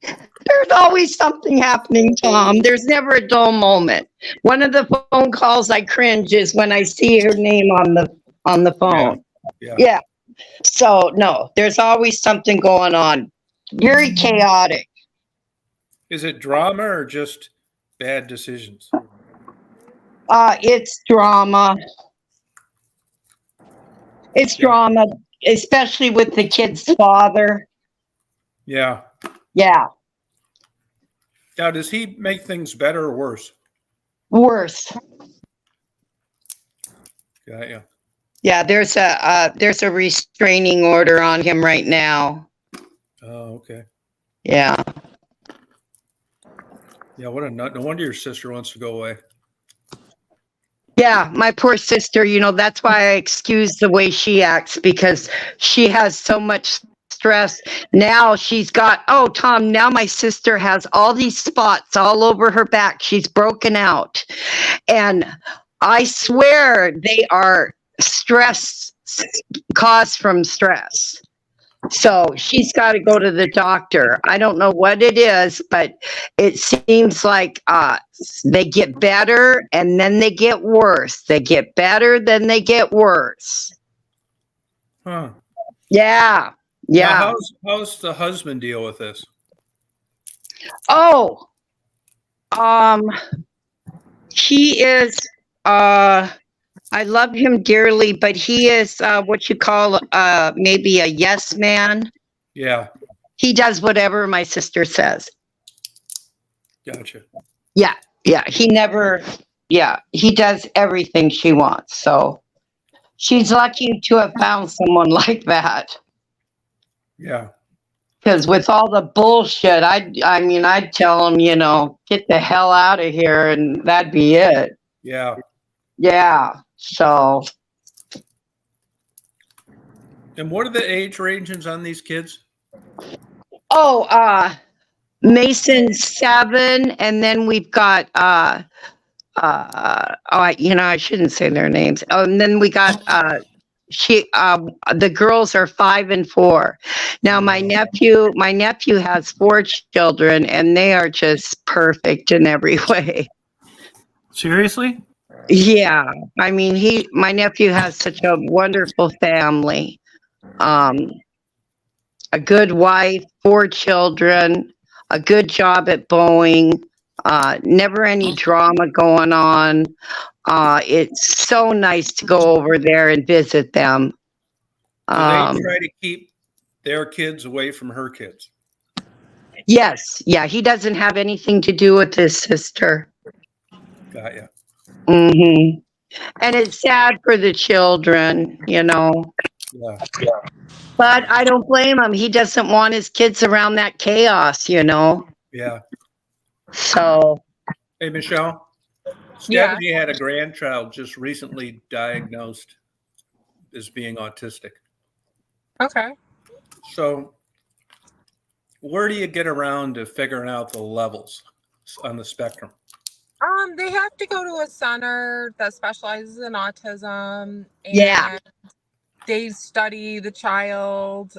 There's always something happening, Tom. There's never a dull moment. One of the phone calls I cringe is when I see her name on the phone. Yeah. So no, there's always something going on. Very chaotic. Is it drama or just bad decisions? It's drama. It's drama, especially with the kid's father. Yeah. Yeah. Now, does he make things better or worse? Worse. Yeah. Yeah, there's a restraining order on him right now. Oh, okay. Yeah. Yeah, what a nut. No wonder your sister wants to go away. Yeah, my poor sister, that's why I excuse the way she acts, because she has so much stress. Now she's got, Tom, now my sister has all these spots all over her back. She's broken out. And I swear they are stress, caused from stress. So she's got to go to the doctor. I don't know what it is, but it seems like they get better and then they get worse. They get better, then they get worse. Huh. Yeah. Yeah. Now, how's the husband deal with this? Oh, he is, I love him dearly, but he is what you call maybe a yes man. Yeah. He does whatever my sister says. Gotcha. Yeah. He does everything she wants. So she's lucky to have found someone like that. Yeah. Because with all the bullshit, I'd tell him, get the hell out of here, and that'd be it. Yeah. Yeah. So. And what are the age ranges on these kids? Oh, Mason's 7, and then we've got I shouldn't say their names. Oh, and then we got the girls are 5 and 4. Now my nephew has 4 children, and they are just perfect in every way. Seriously? Yeah, I mean my nephew has such a wonderful family, a good wife, 4 children, a good job at Boeing, never any drama going on. It's so nice to go over there and visit them. Do they try to keep their kids away from her kids? Yes, yeah, he doesn't have anything to do with his sister. Got ya. Mm-hmm. And it's sad for the children, you know. Yeah. But I don't blame him. He doesn't want his kids around that chaos, you know. Yeah. So. Hey, Michelle. Yeah. Stephanie had a grandchild just recently diagnosed as being autistic. Okay. So where do you get around to figuring out the levels on the spectrum? They have to go to a center that specializes in autism. And Yeah. they study the child.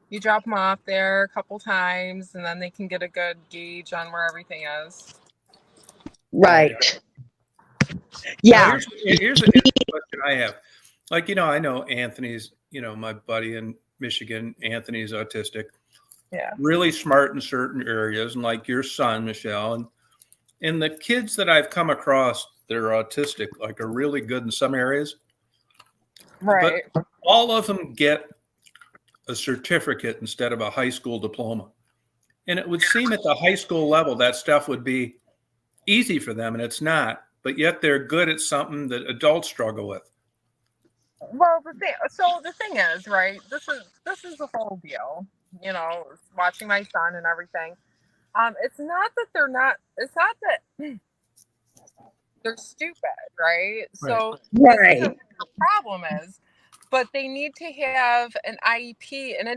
You drop them off there a couple times, and then they can get a good gauge on where everything is. Right. Yeah. Yeah. Here's a question I have. Like, I know Anthony's, my buddy in Michigan, Anthony's autistic. Yeah. Really smart in certain areas, and like your son, Michelle. And the kids that I've come across that are autistic, like, are really good in some areas. Right. But all of them get a certificate instead of a high school diploma. And it would seem at the high school level that stuff would be easy for them, and it's not. But yet they're good at something that adults struggle with. Well, the thing is, right? This is the whole deal. Watching my son and everything. It's not that they're not. It's not that they're stupid, right? So Right. this is what the problem is. But they need to have an IEP, an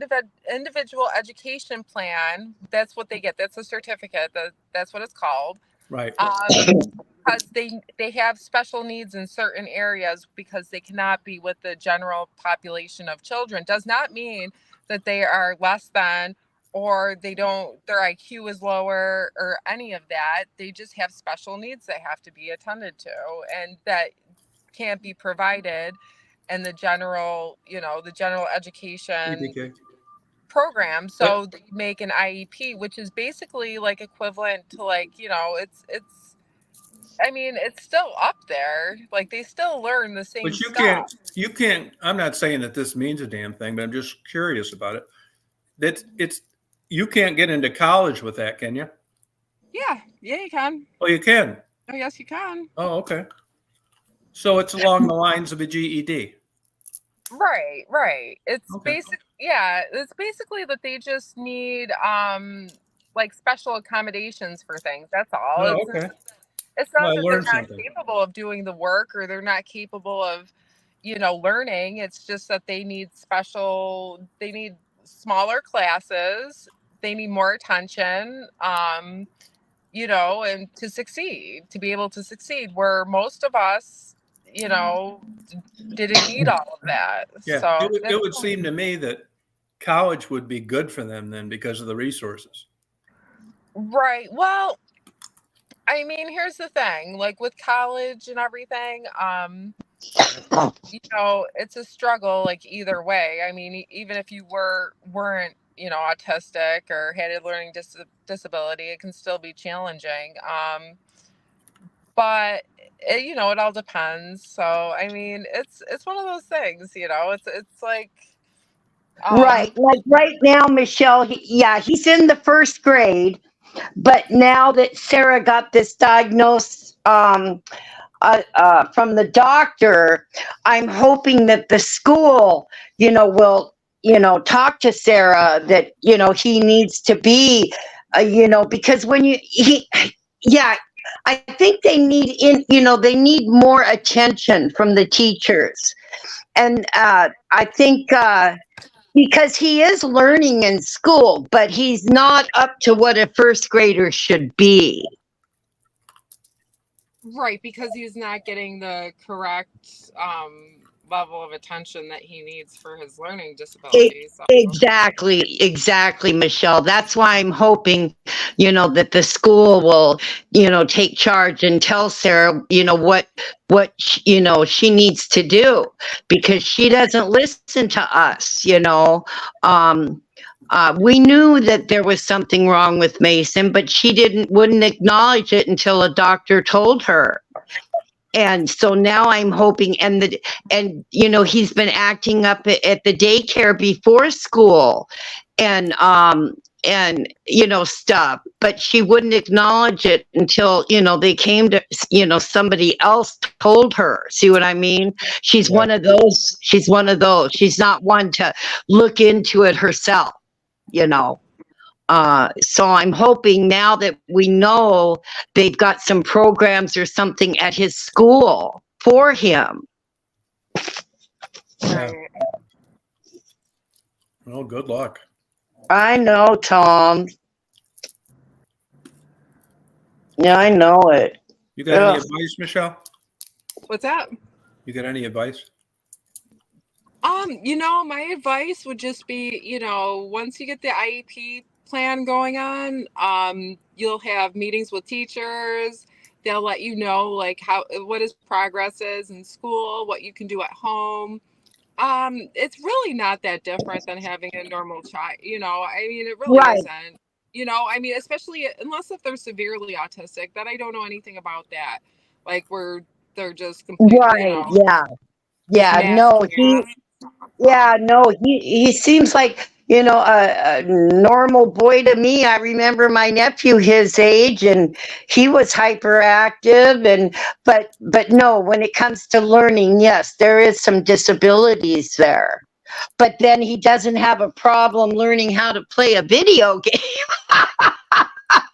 individual education plan. That's what they get. That's a certificate. That's what it's called. Right. Because they have special needs in certain areas because they cannot be with the general population of children. Does not mean that they are less than, or their IQ is lower, or any of that. They just have special needs that have to be attended to, and that can't be provided in the general education PBK. program. So they make an IEP, which is basically like equivalent to it's still up there. Like, they still learn the same But stuff. you can't, I'm not saying that this means a damn thing, but I'm just curious about it. You can't get into college with that, can you? Yeah, you can. Oh, you can. Oh, yes, you can. Oh, okay. So it's along the lines of a GED. Right. It's Okay. it's basically that they just need like special accommodations for things. That's all. Oh, okay. It's not Well, I that they're learned not something. capable of doing the work, or they're not capable of, learning. It's just that they need smaller classes. They need more attention, and to be able to succeed, where most of us, didn't need all of that. Yeah. So It would seem to me that college would be good for them then because of the resources. right. Well, I mean, here's the thing, like with college and everything, it's a struggle, like, either way. I mean, even if you weren't, autistic or had a learning disability, it can still be challenging. But it all depends. So, I mean, it's one of those things, it's like, Right. Like right now, Michelle, he's in the 1st grade, but now that Sarah got this diagnosis from the doctor, I'm hoping that the school, will, talk to Sarah that, he needs to be, because when I think they need more attention from the teachers. And I think, because he is learning in school, but he's not up to what a first grader should be. Right, because he's not getting the correct level of attention that he needs for his learning disabilities. So. Exactly, Michelle. That's why I'm hoping, that the school will, take charge and tell Sarah, what she needs to do, because she doesn't listen to us. We knew that there was something wrong with Mason, but she wouldn't acknowledge it until a doctor told her. And so now I'm hoping, and he's been acting up at the daycare before school, and stuff, but she wouldn't acknowledge it until, they came to, somebody else told her. See what I mean? She's one of those. She's not one to look into it herself, So I'm hoping now that we know they've got some programs or something at his school for him. Yeah. Well, good luck. I know, Tom. Yeah, I know it. You got any advice, Michelle? What's that? You got any advice? My advice would just be, once you get the IEP plan going on, you'll have meetings with teachers. They'll let you know what his progress is in school, what you can do at home. It's really not that different than having a normal child, it really isn't. Especially unless if they're severely autistic, that I don't know anything about that. Where they're just completely he seems like a normal boy to me. I remember my nephew his age, and he was hyperactive, but no, when it comes to learning, yes, there is some disabilities there, but then he doesn't have a problem learning how to play a video game.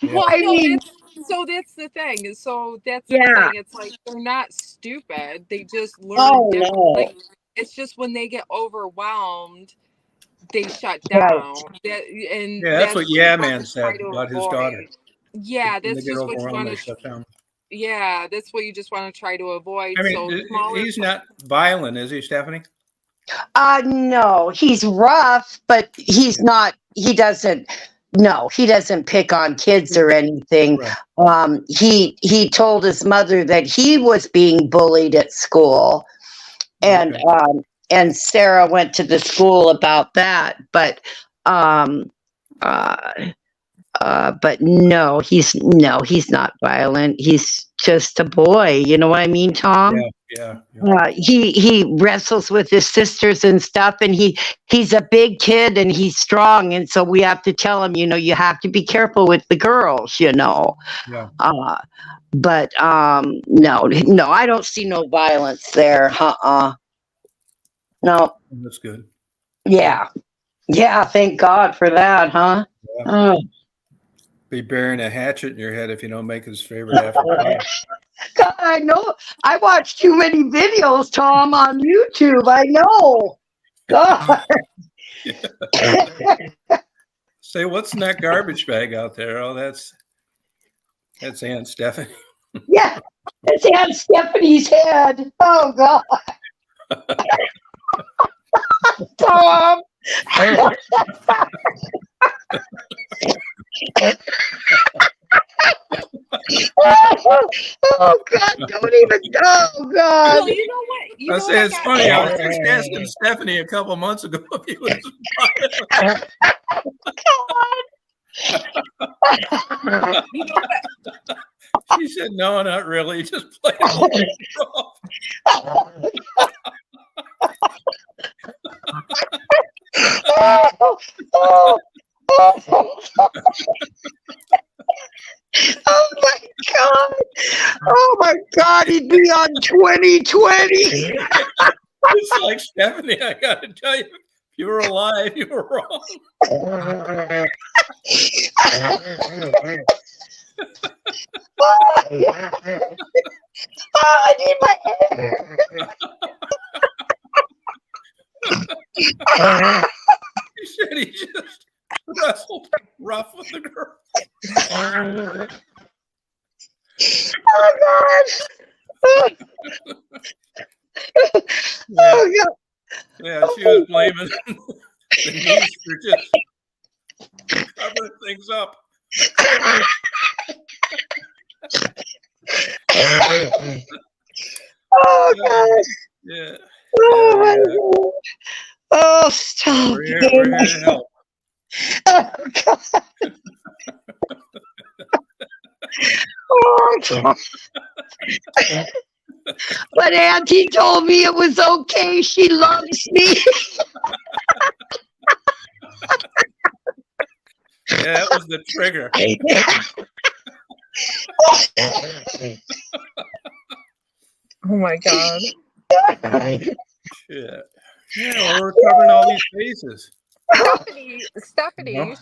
Well, so that's the thing. So that's the thing. It's they're not stupid. They just learn differently. No. It's just when they get overwhelmed, they shut down. That's what Man said about his daughter. Yeah, When that's they get just what you overwhelmed, want they to. shut down. Yeah, that's what you just want to try to avoid. He's not violent, is he, Stephanie? No, he's rough, but he's not. He doesn't pick on kids or anything. Right. He told his mother that he was being bullied at school, and Sarah went to the school about that. But no, he's not violent. He's just a boy. You know what I mean, Tom? Yeah. He wrestles with his sisters and stuff, and he's a big kid and he's strong, and so we have to tell him, you have to be careful with the girls, Yeah. But no, I don't see no violence there. No. That's good. Yeah. Thank God for that, huh? Yeah. Be bearing a hatchet in your head if you don't make his favorite after. God, I know. I watch too many videos, Tom, on YouTube. I know. God. Say, what's in that garbage bag out there? Oh, that's Aunt Stephanie. Yeah, it's Aunt Stephanie's head. Oh, God. Tom. Oh God! Don't even. Oh God! Well, you know what? I say it's funny. I was just asking Stephanie a couple months ago if he was. You know what? She said, "No, not really. Just play it Oh my God, he'd be on 2020. It's like, Stephanie, I got to tell you, if you were alive, you were wrong. I need my hair. he just wrestled rough with the girl. Oh God! Oh God! Yeah, she was blaming the niece for just covering things up. Oh God! Yeah. Oh my Yeah. God! Oh, stop! We're here to help. Oh God! Oh God! But Auntie told me it was okay. She loves me. Yeah, that was the trigger. Oh my God. Yeah. Yeah, well, we're covering all these bases. Stephanie, No?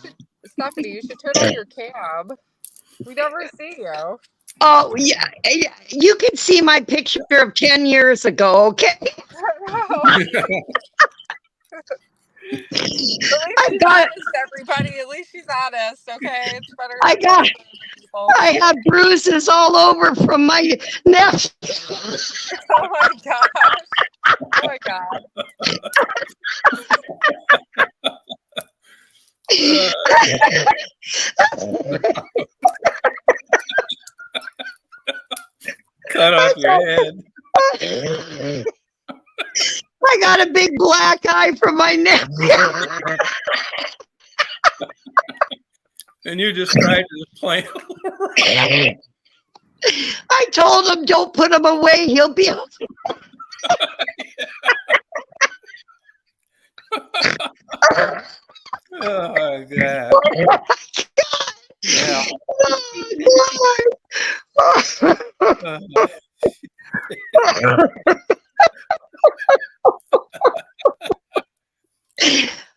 you should turn on your cam. We never see you. Oh yeah, yeah. You can see my picture of 10 years ago. Okay. I got. Everybody. At least she's honest, okay? It's better. I got. I have bruises all over from my neck. Oh my gosh. Oh my God. Cut off your head. I got a big black eye from my neck. And you described it as plain. I told him, don't put him away. He'll be. Oh my God. Yeah.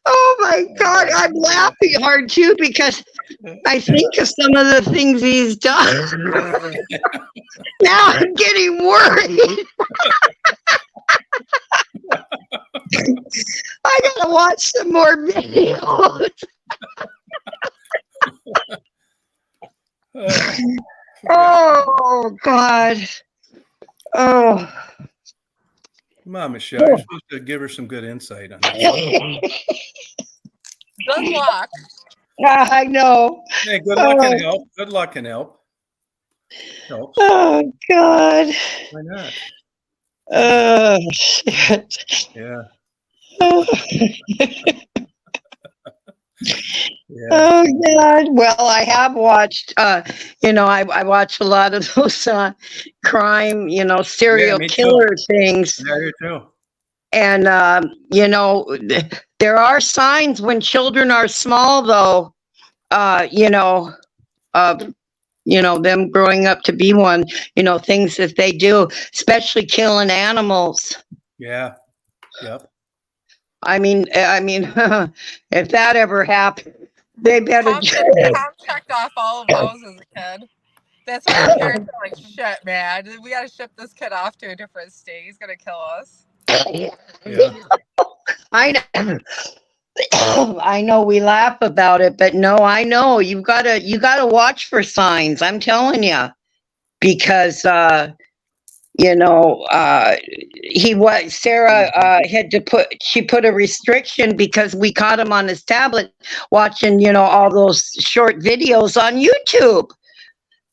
Oh my God, I'm laughing hard too because I think of some of the things he's done. Now I'm getting worried. I gotta watch some more videos. Oh God. Oh. Come on, Michelle. You're supposed to give her some good insight on this. Good luck. I know. Hey, good luck and help. Good luck and help. Helps. Oh God. Why not? Oh shit. Yeah. Oh. Yeah. Oh God! Well, I have watched. I watch a lot of those crime, serial me too. killer things, Yeah, you too. and there are signs when children are small, though. Them growing up to be one. Things that they do, especially killing animals. Yeah. Yep. I mean, if that ever happened, they better. Tom checked off all of those as a kid. That's why our parents are like, shit, man. We gotta ship this kid off to a different state. He's gonna kill us. Yeah. I know. I know we laugh about it, but no, I know you gotta watch for signs. I'm telling you, because Sarah she put a restriction because we caught him on his tablet watching all those short videos on YouTube,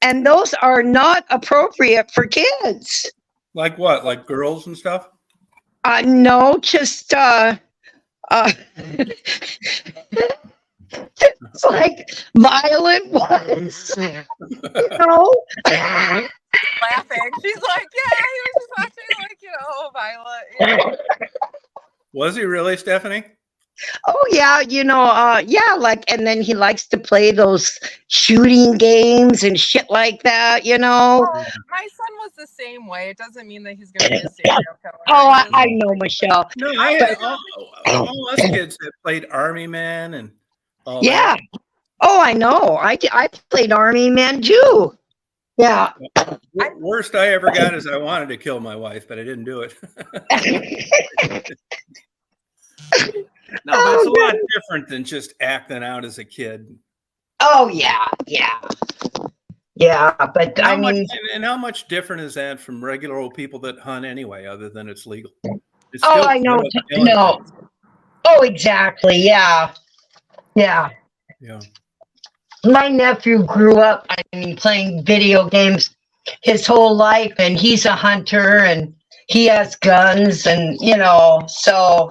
and those are not appropriate for kids. Like what? Like girls and stuff? No, just it's like violent ones, Laughing. She's like, yeah, he was just watching violent. Was he really, Stephanie? Oh yeah, and then he likes to play those shooting games and shit like that, Well, my son was the same way. It doesn't mean that he's going to be a serial killer. Oh, I know, Michelle. No, all us kids that played Army Man and all Yeah. that. Oh, I know. I played Army Man too. Yeah. Worst I ever got is I wanted to kill my wife, but I didn't do it. No, but it's a lot different than just acting out as a kid. Oh yeah, yeah, yeah. But I mean, And how much different is that from regular old people that hunt anyway, other than it's legal? It's oh, still I know. killing No. things. Oh, exactly. Yeah, yeah. Yeah. My nephew grew up, I mean, playing video games his whole life, and he's a hunter, and he has guns, and so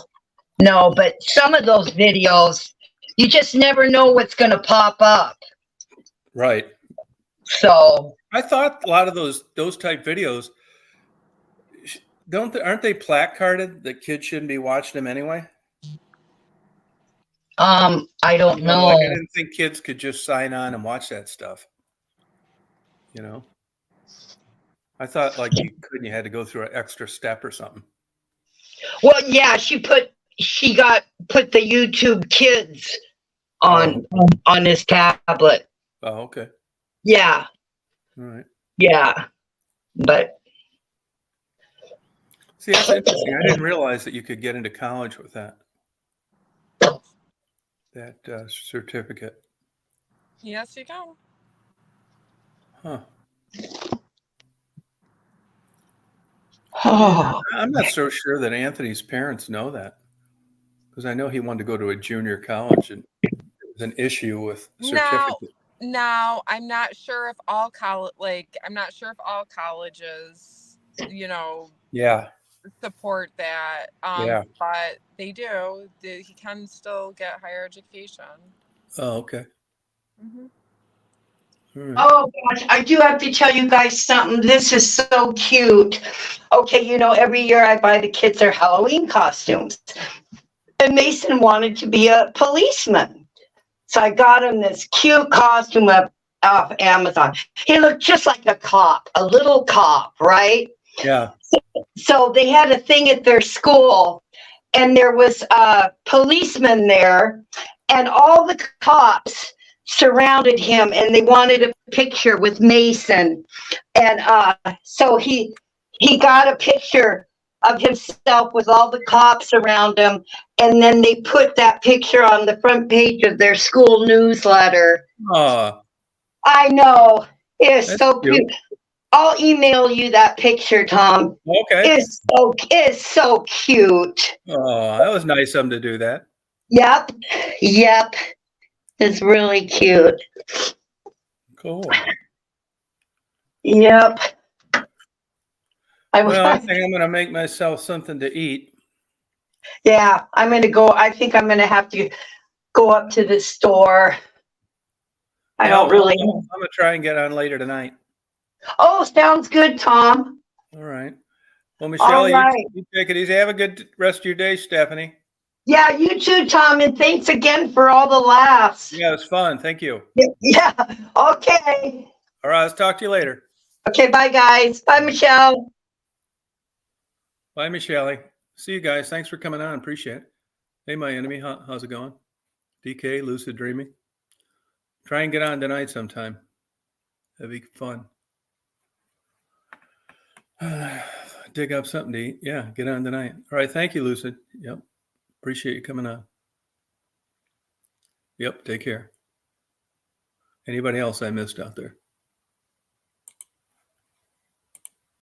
no. But some of those videos, you just never know what's going to pop up. Right. So I thought a lot of those type videos aren't they placarded that kids shouldn't be watching them anyway? I don't know. Like I didn't think kids could just sign on and watch that stuff. I thought like you couldn't. You had to go through an extra step or something. Well, yeah, she put the YouTube Kids on his tablet. Oh, okay. Yeah, All right. yeah, but See, that's interesting. I didn't realize that you could get into college with that certificate. Yes, you can. Huh. oh, I'm not so sure that Anthony's parents know that, because I know he wanted to go to a junior college and there was an issue with certificate. No, I'm not sure if all colleges, Yeah. support that. Yeah. But they do. He can still get higher education. Oh, okay. All right. oh gosh, I do have to tell you guys something. This is so cute. Okay, every year I buy the kids their Halloween costumes, and Mason wanted to be a policeman, so I got him this cute costume off Amazon. He looked just like a cop, a little cop, right? Yeah. So they had a thing at their school, and there was a policeman there, and all the cops surrounded him, and they wanted a picture with Mason. And so he got a picture of himself with all the cops around him, and then they put that picture on the front page of their school newsletter. Oh, I know. It's That's so cute. I'll email you that picture, Tom. okay. It's so cute. Oh, that was nice of him to do that. Yep. It's really cute. Cool. Yep. Well, I think I'm going to make myself something to eat. Yeah, I'm going to go. I think I'm going to have to go up to the store. I don't really. I'm going to try and get on later tonight. Oh, sounds good, Tom. All right. Well, Michelle, All right. you take it easy. Have a good rest of your day, Stephanie. Yeah, you too, Tom. And thanks again for all the laughs. Yeah, it was fun. Thank you. Yeah. Okay. All right. Let's talk to you later. Okay. Bye, guys. Bye, Michelle. Bye, Michelle. See you guys. Thanks for coming on. Appreciate it. Hey, my enemy. How's it going? DK, Lucid Dreaming. Try and get on tonight sometime. That'd be fun. Dig up something to eat. Yeah, get on tonight. All right. Thank you, Lucid. Yep. Appreciate you coming on. Yep. Take care. Anybody else I missed out there?